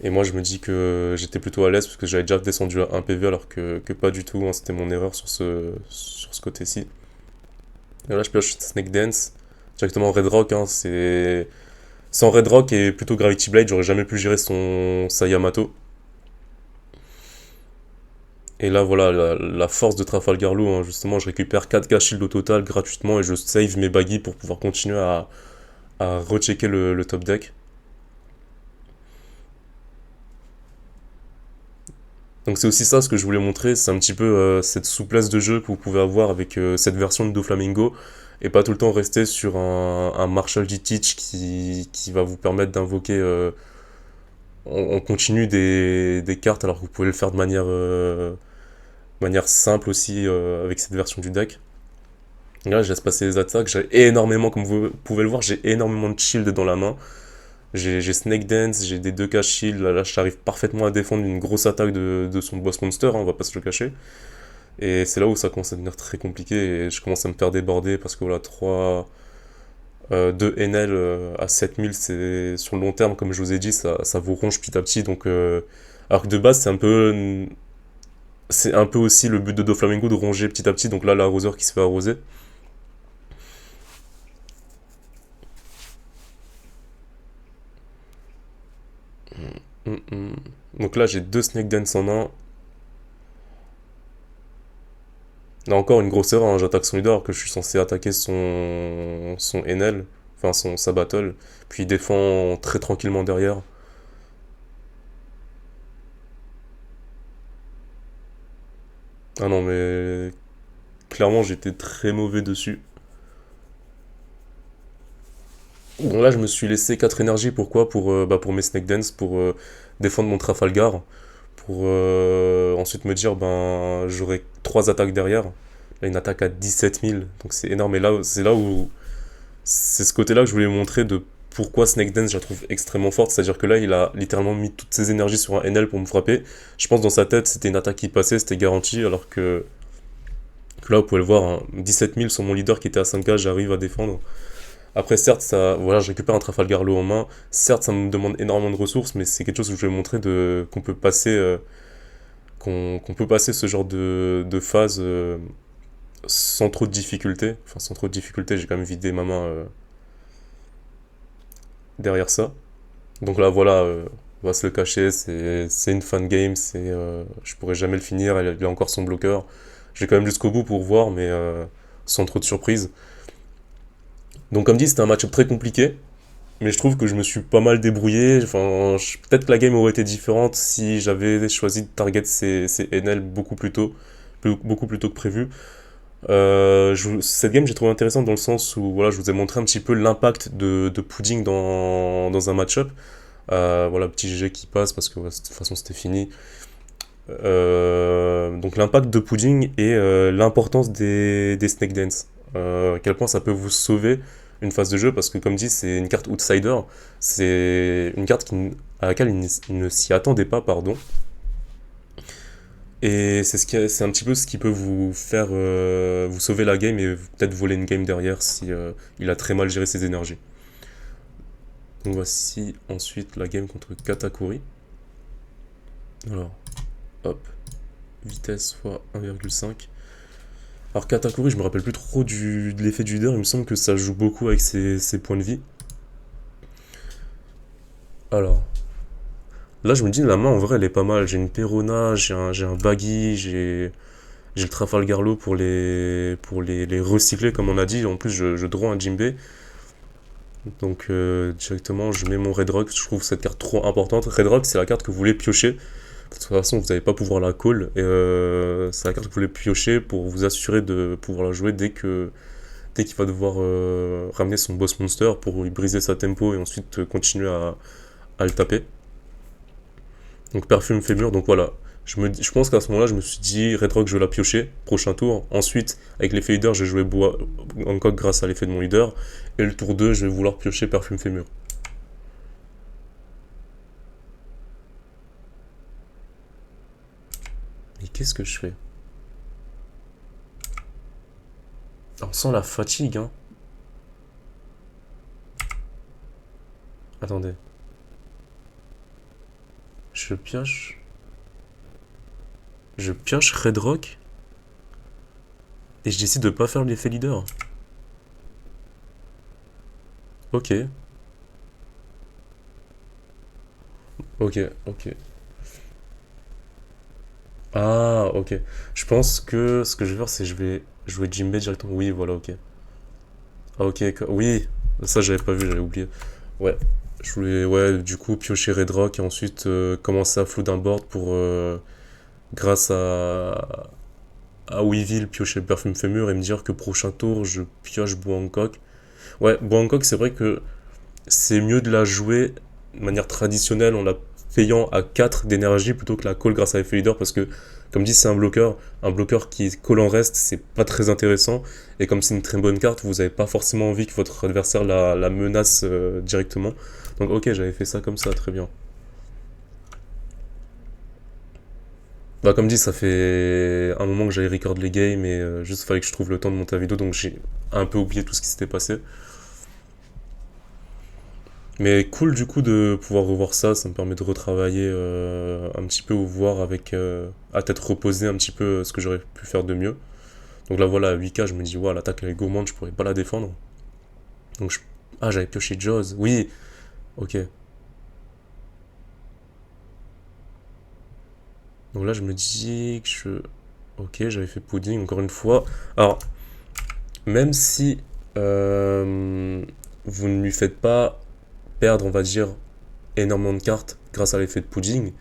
Et moi, je me dis que j'étais plutôt à l'aise parce que j'avais déjà descendu à 1 PV alors que pas du tout, hein, c'était mon erreur sur ce côté-ci. Et là, je pioche Snake Dance, directement Red Rock, hein, c'est... Sans Red Rock et plutôt Gravity Blade, j'aurais jamais pu gérer sa Yamato. Et là, voilà, la force de Trafalgar Law, hein, justement, je récupère 4K shield au total gratuitement et je save mes baggy pour pouvoir continuer à rechecker le top deck. Donc c'est aussi ça ce que je voulais montrer, c'est un petit peu cette souplesse de jeu que vous pouvez avoir avec cette version de Doflamingo et pas tout le temps rester sur un Marshall D-Teach qui va vous permettre d'invoquer en continu des cartes alors que vous pouvez le faire de manière simple aussi avec cette version du deck. Et là je laisse passer les attaques, j'ai énormément, comme vous pouvez le voir, j'ai énormément de shield dans la main. J'ai Snake Dance, j'ai des 2K shield, là j'arrive parfaitement à défendre une grosse attaque de son boss monster, hein, on va pas se le cacher. Et c'est là où ça commence à devenir très compliqué et je commence à me faire déborder parce que voilà, 2 NL à 7000, c'est sur le long terme, comme je vous ai dit, ça vous ronge petit à petit. Donc, alors que de base, c'est un peu aussi le but de Doflamingo de ronger petit à petit. Donc là, l'arroseur qui se fait arroser. Hum, hum. Donc là, j'ai deux Snake Dance en main. Là encore, une grosse erreur, hein, j'attaque son leader, alors que je suis censé attaquer son NL, enfin sa battle. Puis il défend très tranquillement derrière. Ah non, mais clairement, j'étais très mauvais dessus. Bon, là, je me suis laissé 4 énergies. Pourquoi? Pour mes Snake Dance, pour défendre mon Trafalgar. Pour ensuite me dire, ben, j'aurai 3 attaques derrière. Là, une attaque à 17 000. Donc c'est énorme. Et là, c'est là où. C'est ce côté-là que je voulais montrer de pourquoi Snake Dance, je la trouve extrêmement forte. C'est-à-dire que là, il a littéralement mis toutes ses énergies sur un NL pour me frapper. Je pense dans sa tête, c'était une attaque qui passait, c'était garanti. Alors que là, vous pouvez le voir, hein, 17 000 sur mon leader qui était à 5K, j'arrive à défendre. Après, certes, voilà, je récupère un Trafalgar Law en main. Certes, ça me demande énormément de ressources, mais c'est quelque chose que je vais montrer qu'on peut passer ce genre de phase sans trop de difficultés. Enfin, sans trop de difficultés, j'ai quand même vidé ma main derrière ça. Donc là, voilà, on va se le cacher, c'est une fan game, je pourrais jamais le finir, il a encore son bloqueur. J'ai quand même jusqu'au bout pour voir, mais sans trop de surprise. Donc comme dit, c'était un match très compliqué, mais je trouve que je me suis pas mal débrouillé. Enfin, peut-être que la game aurait été différente si j'avais choisi de target ces NL beaucoup plus tôt, beaucoup plus tôt que prévu. Cette game, j'ai trouvé intéressante dans le sens où voilà, je vous ai montré un petit peu l'impact de Pudding dans un match-up. Voilà, petit GG qui passe parce que ouais, de toute façon c'était fini. Donc l'impact de Pudding et l'importance des Snake Dance. À quel point ça peut vous sauver une phase de jeu parce que comme dit c'est une carte outsider, c'est une carte à laquelle il ne s'y attendait pas, pardon. Et c'est un petit peu ce qui peut vous faire vous sauver la game et peut-être voler une game derrière si il a très mal géré ses énergies. Donc voici ensuite la game contre Katakuri. Alors, hop, vitesse fois 1,5. Alors Katakuri, je me rappelle plus trop de l'effet du leader, il me semble que ça joue beaucoup avec ses points de vie. Alors, là je me dis la main en vrai elle est pas mal. J'ai une Perona, j'ai un Baggy, j'ai le Trafalgar Law pour les recycler comme on a dit. En plus je draw un Jimbe. Donc directement je mets mon Red Rock, je trouve cette carte trop importante. Red Rock c'est la carte que vous voulez piocher. De toute façon vous n'allez pas pouvoir la call. Et c'est la carte que vous voulez piocher pour vous assurer de pouvoir la jouer dès qu'il va devoir ramener son boss monster pour lui briser sa tempo et ensuite continuer à le taper. Donc perfume fémur, donc voilà. Je pense qu'à ce moment-là, je me suis dit, Red Rock, je vais la piocher, prochain tour. Ensuite, avec l'effet leader, j'ai joué bois Hancock grâce à l'effet de mon leader. Et le tour 2, je vais vouloir piocher Perfume Fémur. Mais qu'est-ce que je fais? On sent la fatigue, hein. Attendez. Je pioche. Je pioche Red Rock et je décide de pas faire l'effet leader. Ok. Ok, ok. Ah, ok. Je pense que ce que je vais faire, c'est que je vais jouer Jinbei directement. Oui, voilà, ok. Ah, ok, oui. Ça, j'avais pas vu, j'avais oublié. Ouais. Je voulais, ouais, du coup, piocher Red Rock et ensuite commencer à flood un board pour, grâce à Weevil, piocher Perfume Fémur et me dire que prochain tour, je pioche Hancock. Ouais, Hancock, c'est vrai que c'est mieux de la jouer de manière traditionnelle en la payant à 4 d'énergie plutôt que la call grâce à l'effet leader parce que, comme dit, c'est un bloqueur qui call en reste, c'est pas très intéressant. Et comme c'est une très bonne carte, vous n'avez pas forcément envie que votre adversaire la menace directement. Donc, ok, j'avais fait ça comme ça, très bien. Bah, comme dit, ça fait un moment que j'avais record les games et juste fallait que je trouve le temps de monter la vidéo donc j'ai un peu oublié tout ce qui s'était passé. Mais cool du coup de pouvoir revoir ça, ça me permet de retravailler un petit peu ou voir avec à tête reposée un petit peu ce que j'aurais pu faire de mieux. Donc là voilà, à 8K, je me dis, ouais, l'attaque elle est gourmande, je pourrais pas la défendre. Donc je... Ah, j'avais pioché Jaws, oui, ok. Donc là je me dis que je... Ok, j'avais fait pudding encore une fois. Alors, même si vous ne lui faites pas perdre, on va dire, énormément de cartes grâce à l'effet de pudding,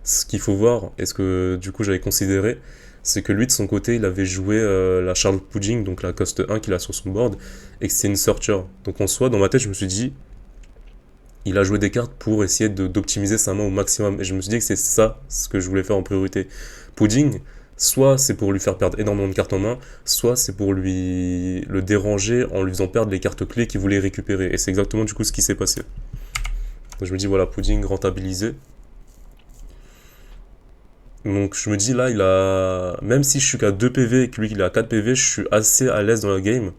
ce qu'il faut voir, et ce que du coup j'avais considéré, c'est que lui de son côté il avait joué la Charlotte Pudding, donc la coste 1 qu'il a sur son board, et que c'est une searcher. Donc en soi, dans ma tête, je me suis dit, il a joué des cartes pour essayer d'optimiser sa main au maximum. Et je me suis dit que c'est ça ce que je voulais faire en priorité. Pudding, soit c'est pour lui faire perdre énormément de cartes en main, soit c'est pour lui le déranger en lui faisant perdre les cartes clés qu'il voulait récupérer. Et c'est exactement du coup ce qui s'est passé. Donc je me dis voilà, Pudding rentabilisé. Donc je me dis là, il a. Même si je suis qu'à 2 PV et que lui il est à 4 PV, je suis assez à l'aise dans la game.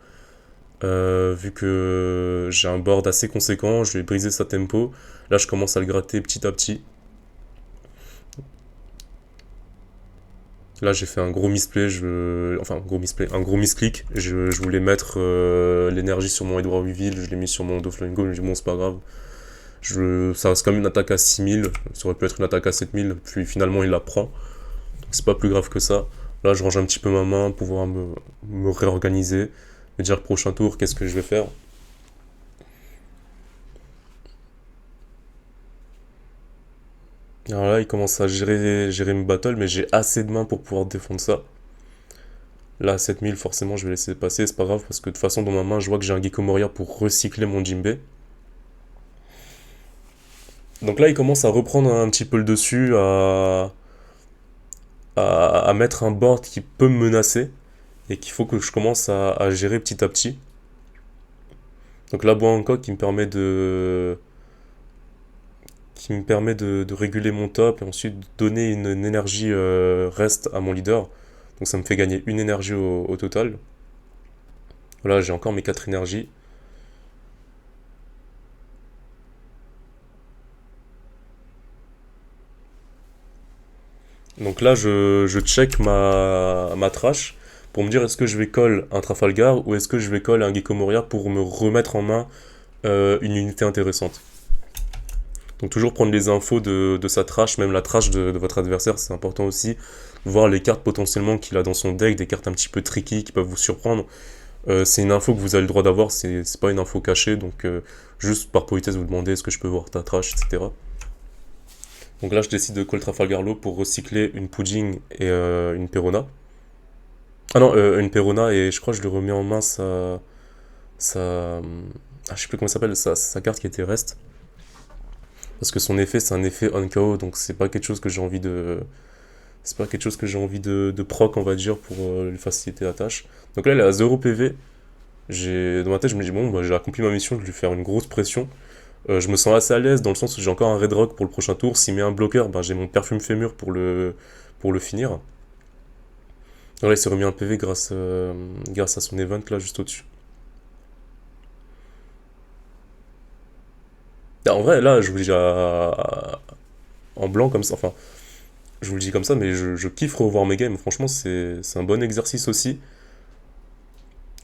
Vu que j'ai un board assez conséquent, je vais briser sa tempo. Là je commence à le gratter petit à petit. Là j'ai fait un gros misplay, enfin un gros misplay, un gros misclick. Je voulais mettre l'énergie sur mon Edward Weevil, je l'ai mis sur mon Doflamingo, je me dis bon c'est pas grave. Ça reste quand même une attaque à 6000, ça aurait pu être une attaque à 7000, puis finalement il la prend. C'est pas plus grave que ça. Là, je range un petit peu ma main, pouvoir me réorganiser, me dire prochain tour, qu'est-ce que je vais faire. Alors là, il commence à gérer mes battles, mais j'ai assez de mains pour pouvoir défendre ça. Là, à 7000, forcément, je vais laisser passer, c'est pas grave, parce que de toute façon, dans ma main, je vois que j'ai un Gecko Moria pour recycler mon Jinbei. Donc là, il commence à reprendre un petit peu le dessus, à mettre un board qui peut me menacer, et qu'il faut que je commence à gérer petit à petit. Donc là, Bois Hancock qui me permet de réguler mon top et ensuite de donner une énergie reste à mon leader. Donc ça me fait gagner une énergie au total. Voilà, j'ai encore mes 4 énergies. Donc là, je check ma trash pour me dire est-ce que je vais call un Trafalgar ou est-ce que je vais call un Gecko Moria pour me remettre en main une unité intéressante. Donc toujours prendre les infos de sa trash, même la trash de votre adversaire, c'est important aussi. Voir les cartes potentiellement qu'il a dans son deck, des cartes un petit peu tricky qui peuvent vous surprendre. C'est une info que vous avez le droit d'avoir, c'est pas une info cachée, donc juste par politesse vous demandez est-ce que je peux voir ta trash, etc. Donc là je décide de call Trafalgar Law pour recycler une Pudding et une Perona. Ah non, une Perona et je crois que je lui remets en main ah, je sais plus comment ça s'appelle, sa carte qui était reste. Parce que son effet c'est un effet on KO, donc c'est pas quelque chose que j'ai envie C'est pas quelque chose que j'ai envie de proc, on va dire, pour lui faciliter la tâche. Donc là, il est à 0 PV. Dans ma tête, je me dis, bon, bah, j'ai accompli ma mission de lui faire une grosse pression. Je me sens assez à l'aise dans le sens où j'ai encore un Red Rock pour le prochain tour. S'il met un bloqueur, ben, j'ai mon perfume fémur pour le finir. Donc là, il s'est remis un PV grâce à son event là juste au-dessus. Ah, en vrai, là, je vous le dis en blanc comme ça. Enfin, je vous le dis comme ça, mais je kiffe revoir mes games. Franchement, c'est un bon exercice aussi.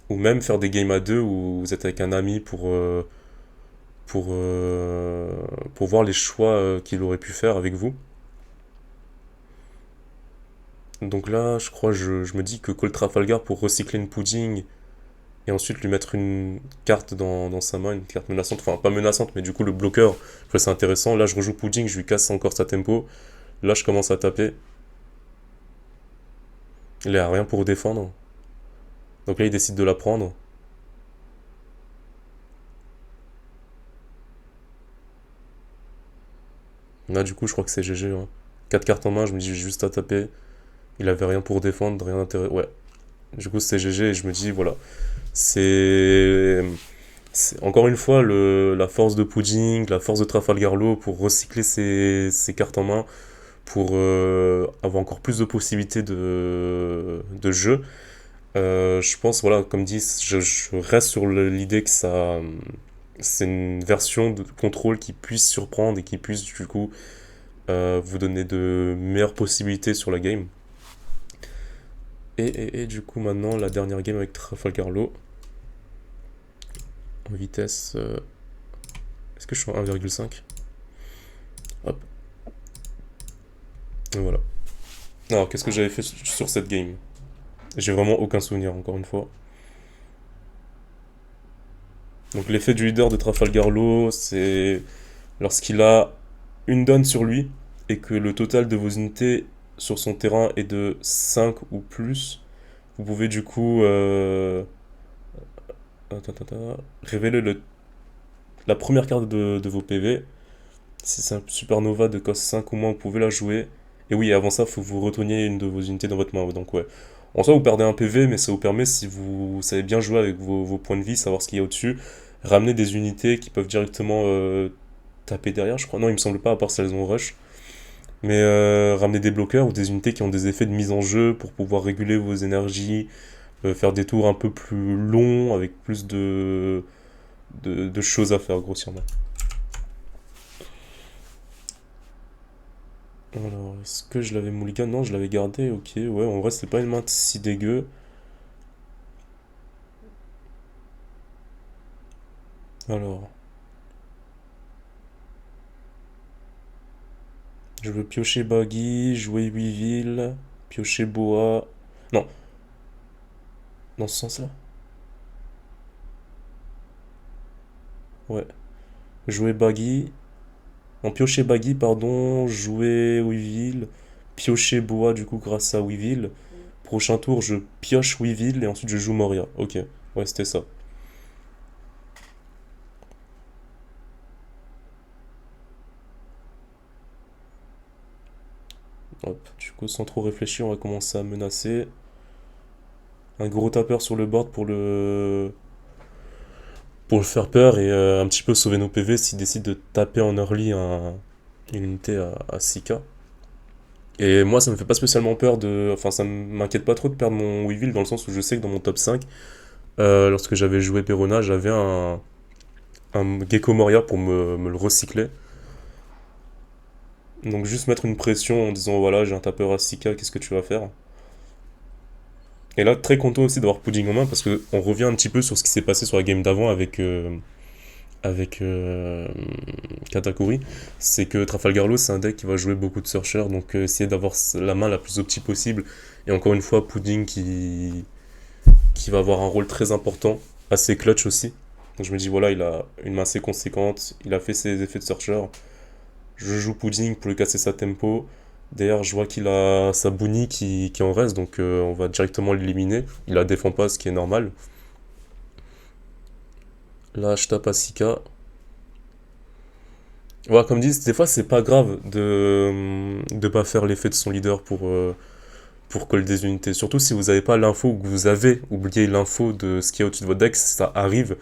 Ou même faire des games à deux où vous êtes avec un ami pour, euh, pour voir les choix qu'il aurait pu faire avec vous. Donc là, je crois, je me dis que Cole Trafalgar pour recycler une pudding et ensuite lui mettre une carte dans sa main, une carte menaçante, enfin pas menaçante, mais du coup le bloqueur, je trouve ça intéressant. Là, je rejoue pudding, je lui casse encore sa tempo. Là, je commence à taper. Il a rien pour défendre. Donc là, il décide de la prendre. Là, du coup, je crois que c'est GG, hein. 4 cartes en main, je me dis j'ai juste à taper. Il avait rien pour défendre, rien d'intérêt. Ouais. Du coup, c'est GG et je me dis, voilà. C'est. Encore une fois la force de Pudding, la force de Trafalgar Law pour recycler ses cartes en main, pour avoir encore plus de possibilités de jeu. Je pense, voilà, comme dit, je reste sur l'idée que c'est une version de contrôle qui puisse surprendre et qui puisse du coup vous donner de meilleures possibilités sur la game. Et du coup maintenant la dernière game avec Trafalgar Law en vitesse. Est-ce que je suis en 1,5? Hop. Et voilà. Alors qu'est-ce que j'avais fait sur cette game? J'ai vraiment aucun souvenir encore une fois. Donc l'effet du leader de Trafalgar Law, c'est lorsqu'il a une donne sur lui et que le total de vos unités sur son terrain est de 5 ou plus, vous pouvez du coup révéler la première carte de vos PV. Si c'est un supernova de cost 5 ou moins, vous pouvez la jouer. Et oui, avant ça, il faut que vous retourniez une de vos unités dans votre main. Donc ouais. En soi, vous perdez un PV, mais ça vous permet, si vous savez bien jouer avec vos points de vie, savoir ce qu'il y a au-dessus, ramener des unités qui peuvent directement taper derrière, je crois. Non, il me semble pas, à part si elles ont rush. Mais ramener des bloqueurs ou des unités qui ont des effets de mise en jeu pour pouvoir réguler vos énergies, faire des tours un peu plus longs avec plus de choses à faire, grossièrement. Alors, est-ce que je l'avais mulligan? Non, je l'avais gardé, ok. Ouais, en vrai, c'est pas une main si dégueu. Alors, je veux piocher Baggy, jouer Weevil, piocher Boa. Non, dans ce sens-là. Ouais. Jouer Baggy. Non, piocher Baggy, pardon. Jouer Weevil. Piocher Boa, du coup, grâce à Weevil. Prochain tour, je pioche Weevil et ensuite je joue Moria. Ok, ouais, c'était ça. Hop, du coup, sans trop réfléchir, on va commencer à menacer. Un gros tapeur sur le board pour le faire peur et un petit peu sauver nos PV s'il décide de taper en early une unité à 6K. Et moi, ça me fait pas spécialement peur de. Enfin, ça m'inquiète pas trop de perdre mon Weevil dans le sens où je sais que dans mon top 5, lorsque j'avais joué Perona, j'avais un Gecko Moria pour me le recycler. Donc, juste mettre une pression en disant voilà, j'ai un tapeur à 6K, qu'est-ce que tu vas faire? Et là, très content aussi d'avoir Pudding en main parce qu'on revient un petit peu sur ce qui s'est passé sur la game d'avant avec Katakuri, c'est que Trafalgar Law c'est un deck qui va jouer beaucoup de searchers, donc essayer d'avoir la main la plus opti possible. Et encore une fois, Pudding qui va avoir un rôle très important, assez clutch aussi. Donc je me dis voilà, il a une main assez conséquente, il a fait ses effets de searcher. Je joue Pudding pour lui casser sa tempo. D'ailleurs, je vois qu'il a sa Boony qui en reste, donc on va directement l'éliminer. Il la défend pas, ce qui est normal. Là, je tape à 6K. voilà, comme dit, des fois c'est pas grave de pas faire l'effet de son leader pour coller des unités. Surtout si vous n'avez pas l'info ou que vous avez oublié l'info de ce qu'il y a au-dessus de votre deck, ça arrive.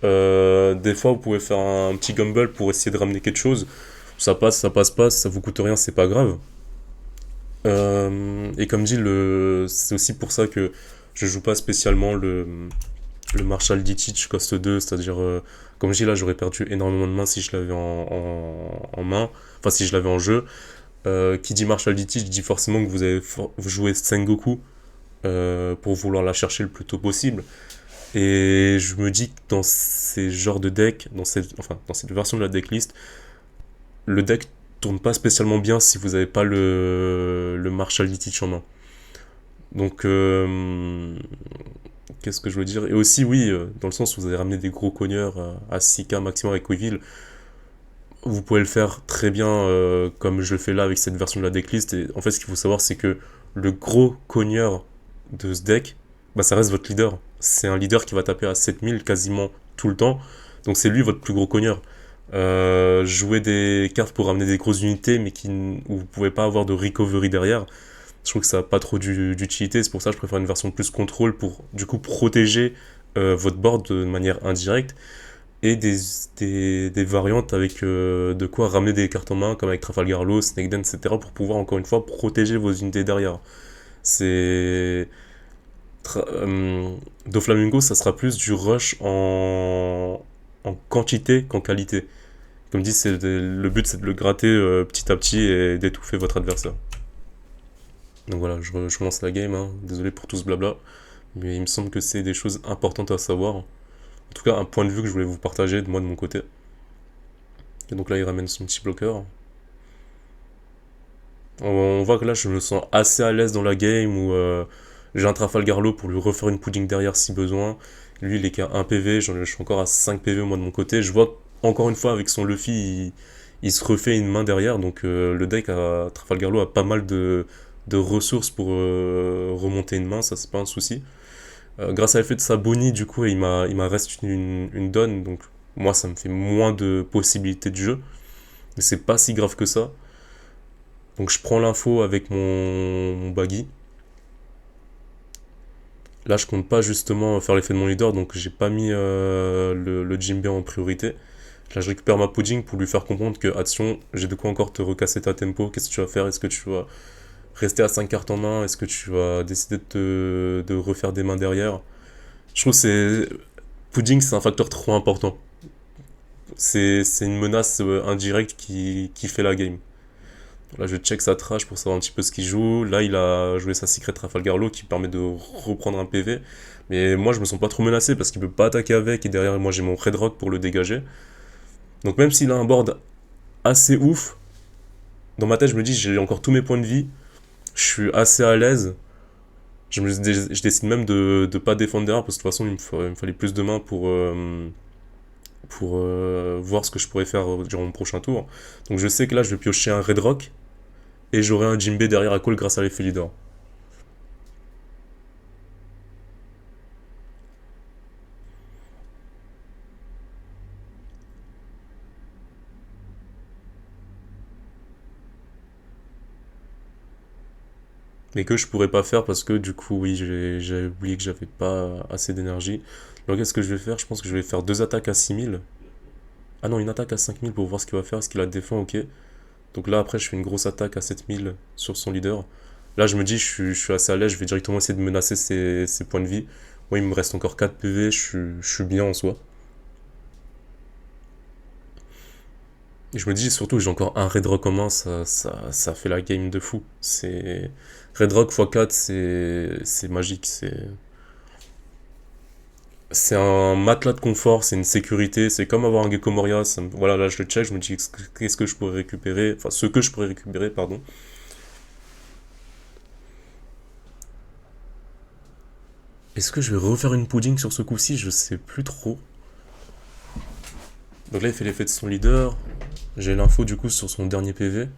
Des fois, vous pouvez faire un petit gamble pour essayer de ramener quelque chose. Ça passe pas, ça vous coûte rien, c'est pas grave. Et comme dit, c'est aussi pour ça que je joue pas spécialement le Marshall Dietrich coste 2, c'est-à-dire, comme je dis là, j'aurais perdu énormément de mains si je l'avais en main, enfin si je l'avais en jeu. Qui dit Marshall Dietrich dit forcément que vous jouez Sengoku pour vouloir la chercher le plus tôt possible. Et je me dis que dans ces genres de decks, dans cette version de la decklist, le deck tourne pas spécialement bien si vous n'avez pas le Marshall Dietrich en main. Donc, qu'est-ce que je veux dire? Et aussi, oui, dans le sens où vous avez ramené des gros cogneurs à 6K maximum avec Weevil, vous pouvez le faire très bien comme je le fais là avec cette version de la decklist. Et en fait, ce qu'il faut savoir, c'est que le gros cogneur de ce deck, bah, ça reste votre leader. C'est un leader qui va taper à 7000 quasiment tout le temps. Donc c'est lui votre plus gros cogneur. Jouer des cartes pour ramener des grosses unités, mais où vous pouvez pas avoir de recovery derrière, je trouve que ça n'a pas trop d'utilité. C'est pour ça que je préfère une version plus contrôle pour du coup protéger votre board de manière indirecte et des variantes avec de quoi ramener des cartes en main, comme avec Trafalgar Law, Snake Dance, etc., pour pouvoir encore une fois protéger vos unités derrière. C'est. Doflamingo, ça sera plus du rush en quantité qu'en qualité. Comme dit, le but c'est de le gratter petit à petit et d'étouffer votre adversaire. Donc voilà, je lance la game, hein. Désolé pour tout ce blabla, mais il me semble que c'est des choses importantes à savoir. En tout cas, un point de vue que je voulais vous partager de moi de mon côté. Et donc là, il ramène son petit bloqueur. On voit que là, je me sens assez à l'aise dans la game où j'ai un Trafalgar Law pour lui refaire une pudding derrière si besoin. Lui, il est qu'à 1 PV, je suis encore à 5 PV moi de mon côté. Je vois encore une fois avec son Luffy, il se refait une main derrière. Donc le deck à Trafalgar Law a pas mal de ressources pour remonter une main, ça c'est pas un souci. Grâce à l'effet de sa Bonnie, du coup, il m'a reste une donne. Donc moi, ça me fait moins de possibilités de jeu. Mais c'est pas si grave que ça. Donc je prends l'info avec mon baggy. Là, je compte pas justement faire l'effet de mon leader, donc j'ai pas mis le Jimbe en priorité. Là, je récupère ma pudding pour lui faire comprendre que, attention, j'ai de quoi encore te recasser ta tempo. Qu'est-ce que tu vas faire? Est-ce que tu vas rester à 5 cartes en main? Est-ce que tu vas décider de refaire des mains derrière? Je trouve que pudding, c'est un facteur trop important. C'est une menace indirecte qui fait la game. Là, je check sa trash pour savoir un petit peu ce qu'il joue. Là, il a joué sa Secret Trafalgar Law qui permet de reprendre un PV. Mais moi, je me sens pas trop menacé parce qu'il peut pas attaquer avec. Et derrière, moi, j'ai mon Red Rock pour le dégager. Donc, même s'il a un board assez ouf, dans ma tête, je me dis, j'ai encore tous mes points de vie. Je suis assez à l'aise. Je décide même de pas défendre derrière parce que de toute façon, il me fallait plus de mains pour voir ce que je pourrais faire durant mon prochain tour. Donc, je sais que là, je vais piocher un Red Rock et j'aurai un Jimbe derrière à call grâce à l'effet leader. Mais que je pourrais pas faire parce que du coup, oui, j'ai oublié que j'avais pas assez d'énergie. Alors qu'est-ce que je vais faire? Je pense que je vais faire deux attaques à 6000. Ah non, une attaque à 5000 pour voir ce qu'il va faire, est-ce qu'il la défend, ok. Donc là, après, je fais une grosse attaque à 7000 sur son leader. Là, je me dis, je suis assez à l'aise, je vais directement essayer de menacer ses points de vie. Moi, il me reste encore 4 PV, je suis bien en soi. Et je me dis surtout, j'ai encore un Red Rock en main, ça fait la game de fou. C'est Red Rock x4, c'est magique, c'est un matelas de confort, c'est une sécurité, c'est comme avoir un Gecko Moria. Voilà, là je le check, je me dis qu'est-ce que je pourrais récupérer, enfin ce que je pourrais récupérer, pardon. Est-ce que je vais refaire une pudding sur ce coup-ci? Je sais plus trop. Donc là il fait l'effet de son leader, j'ai l'info du coup sur son dernier PV.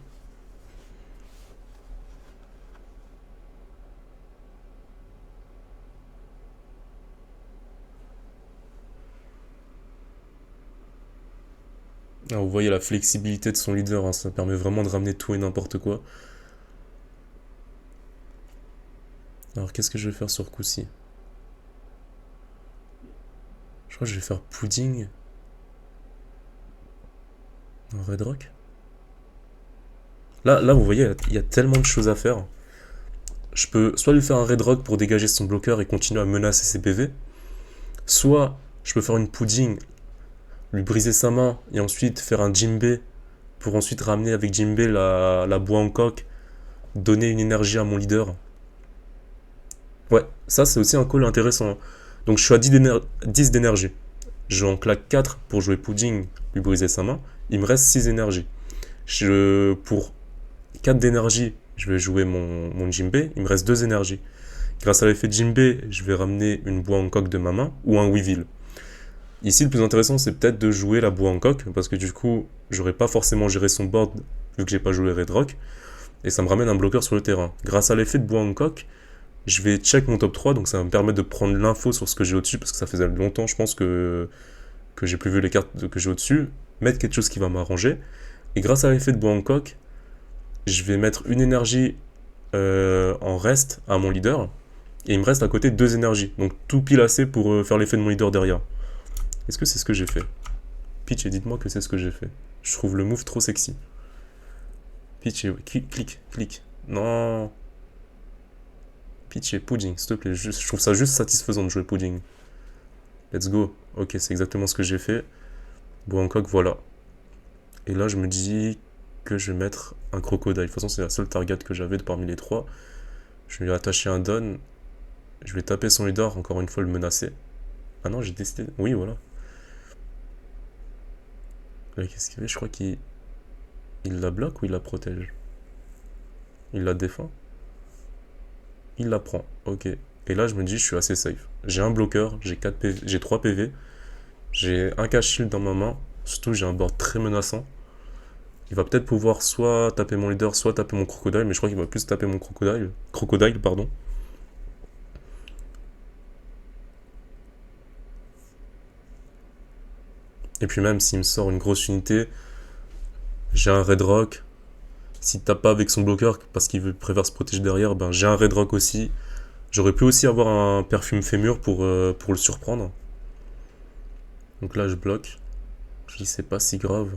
Ah, vous voyez la flexibilité de son leader, hein, ça permet vraiment de ramener tout et n'importe quoi. Alors qu'est-ce que je vais faire sur coup-ci? Je crois que je vais faire pudding en Red Rock. Là, vous voyez, il y a tellement de choses à faire. Je peux soit lui faire un Red Rock pour dégager son bloqueur et continuer à menacer ses PV, soit je peux faire une pudding, lui briser sa main et ensuite faire un Jimbe pour ensuite ramener avec Jimbe la bois en coque, donner une énergie à mon leader. Ouais, ça c'est aussi un call intéressant. Donc je suis à 10 d'énergie. Je en claque 4 pour jouer pudding, lui briser sa main. Il me reste 6 énergies. Pour 4 d'énergie, je vais jouer mon Jimbe. Il me reste 2 énergies. Grâce à l'effet Jimbe, je vais ramener une bois en coque de ma main ou un Weevil. Ici, le plus intéressant, c'est peut-être de jouer la bois en coque, parce que du coup, j'aurais pas forcément géré son board vu que j'ai pas joué Red Rock, et ça me ramène un bloqueur sur le terrain. Grâce à l'effet de bois en coque, je vais check mon top 3, donc ça va me permettre de prendre l'info sur ce que j'ai au-dessus, parce que ça faisait longtemps, je pense, que j'ai plus vu les cartes que j'ai au-dessus, mettre quelque chose qui va m'arranger, et grâce à l'effet de bois en coque, je vais mettre une énergie en reste à mon leader, et il me reste à côté 2 énergies, donc tout pile assez pour faire l'effet de mon leader derrière. Est-ce que c'est ce que j'ai fait? Pitch et dites-moi que c'est ce que j'ai fait. Je trouve le move trop sexy. Pitch et clic. Non. Pitch et pudding, s'il te plaît. Je trouve ça juste satisfaisant de jouer pudding. Let's go. Ok, c'est exactement ce que j'ai fait. Bon, coq, voilà. Et là, je me dis que je vais mettre un crocodile. De toute façon, c'est la seule target que j'avais de parmi les trois. Je vais lui attacher un don. Je vais taper son leader, encore une fois le menacer. Ah non, j'ai décidé. Oui, voilà. Qu'est-ce qu'il fait? Je crois qu'il la bloque ou il la protège? Il la défend? Il la prend. Ok. Et là, je me dis, je suis assez safe. J'ai un bloqueur, j'ai 4 PV, j'ai 3 PV, j'ai un cash shield dans ma main. Surtout, j'ai un board très menaçant. Il va peut-être pouvoir soit taper mon leader, soit taper mon crocodile, mais je crois qu'il va plus taper mon crocodile. Crocodile, pardon. Et puis même s'il me sort une grosse unité, j'ai un Red Rock. S'il tape pas avec son bloqueur parce qu'il préfère se protéger derrière, ben j'ai un Red Rock aussi. J'aurais pu aussi avoir un perfume fémur pour le surprendre. Donc là je bloque. Je dis c'est pas si grave.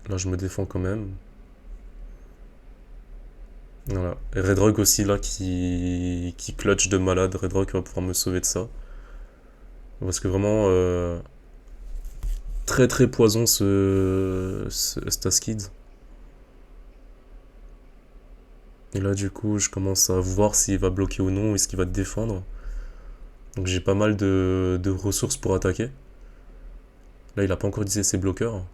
Là je me défends quand même. Voilà. Et Red Rock aussi là qui clutch de malade. Red Rock va pouvoir me sauver de ça. Parce que vraiment très très poison ce Staskid. Et là du coup je commence à voir s'il va bloquer ou non, est-ce qu'il va te défendre. Donc j'ai pas mal de ressources pour attaquer. Là il a pas encore utilisé ses bloqueurs.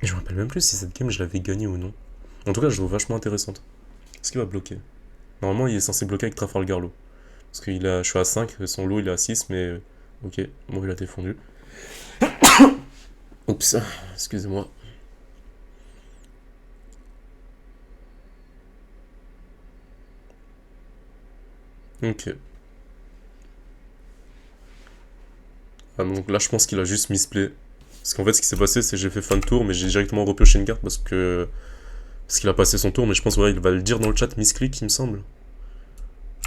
Et je me rappelle même plus si cette game je l'avais gagnée ou non. En tout cas je la trouve vachement intéressante. Est-ce qu'il va bloquer? Normalement il est censé bloquer avec Trafalgar Law. Parce que je suis à 5, son lot il est à 6, mais ok, bon il a défendu. Oups, excusez-moi. Ok. Ah, donc là je pense qu'il a juste misplay. Parce qu'en fait ce qui s'est passé c'est que j'ai fait fin de tour mais j'ai directement repioché une carte parce qu'il a passé son tour, mais je pense ouais, il va le dire dans le chat misclick il me semble.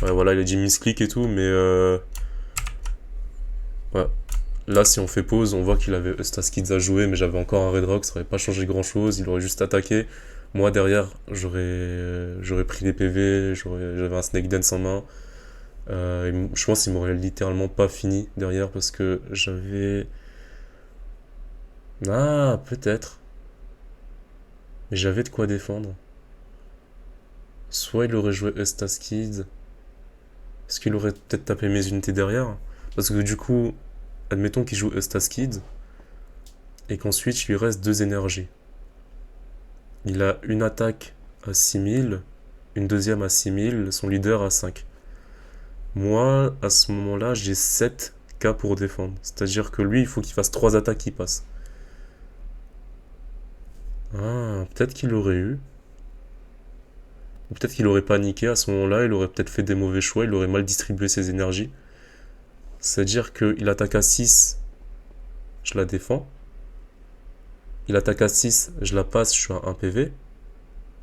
Ouais voilà il a dit misclick et tout mais ouais. Là si on fait pause on voit qu'il avait Eustaskids à jouer mais j'avais encore un Red Rock, ça aurait pas changé grand chose, il aurait juste attaqué. Moi derrière j'aurais pris les PV, j'avais un Snake Dance en main. Je pense qu'il m'aurait littéralement pas fini derrière parce que j'avais... Ah, peut-être. Mais j'avais de quoi défendre. Soit il aurait joué Eustaskid. Est-ce qu'il aurait peut-être tapé mes unités derrière? Parce que du coup, admettons qu'il joue Eustaskid et qu'ensuite il lui reste 2 énergies. Il a une attaque à 6000, une deuxième à 6000, son leader à 5. Moi, à ce moment-là, j'ai 7 K pour défendre. C'est-à-dire que lui, il faut qu'il fasse 3 attaques qui passent. Ah, peut-être qu'il aurait eu. Ou peut-être qu'il aurait paniqué à ce moment-là, il aurait peut-être fait des mauvais choix, il aurait mal distribué ses énergies. C'est-à-dire qu'il attaque à 6, je la défends. Il attaque à 6, je la passe, je suis à 1 PV.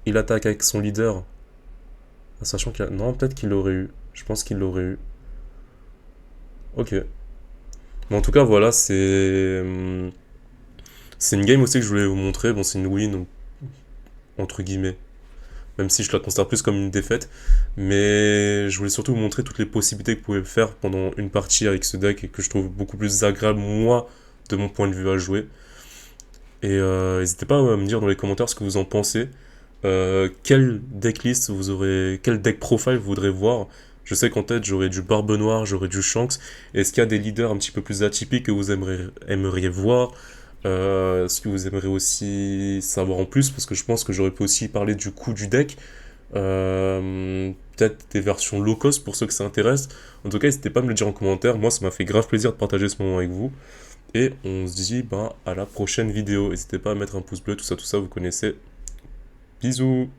Il attaque avec son leader, sachant qu'il a... Non, peut-être qu'il l'aurait eu. Je pense qu'il l'aurait eu. Ok. Mais en tout cas, voilà, c'est une game aussi que je voulais vous montrer. Bon, c'est une win, entre guillemets. Même si je la considère plus comme une défaite. Mais je voulais surtout vous montrer toutes les possibilités que vous pouvez faire pendant une partie avec ce deck et que je trouve beaucoup plus agréable, moi, de mon point de vue à jouer. Et n'hésitez pas à me dire dans les commentaires ce que vous en pensez. Quel decklist vous aurez, quel deck profile vous voudrez voir. Je sais qu'en tête j'aurais du Barbe Noire, j'aurais du Shanks. Est-ce qu'il y a des leaders un petit peu plus atypiques que vous aimeriez voir? Est-ce que vous aimeriez aussi savoir en plus? Parce que je pense que j'aurais pu aussi parler du coût du deck. Peut-être des versions low cost pour ceux que ça intéresse. En tout cas, n'hésitez pas à me le dire en commentaire. Moi, ça m'a fait grave plaisir de partager ce moment avec vous. Et on se dit à la prochaine vidéo. N'hésitez pas à mettre un pouce bleu, tout ça, vous connaissez. Bisous!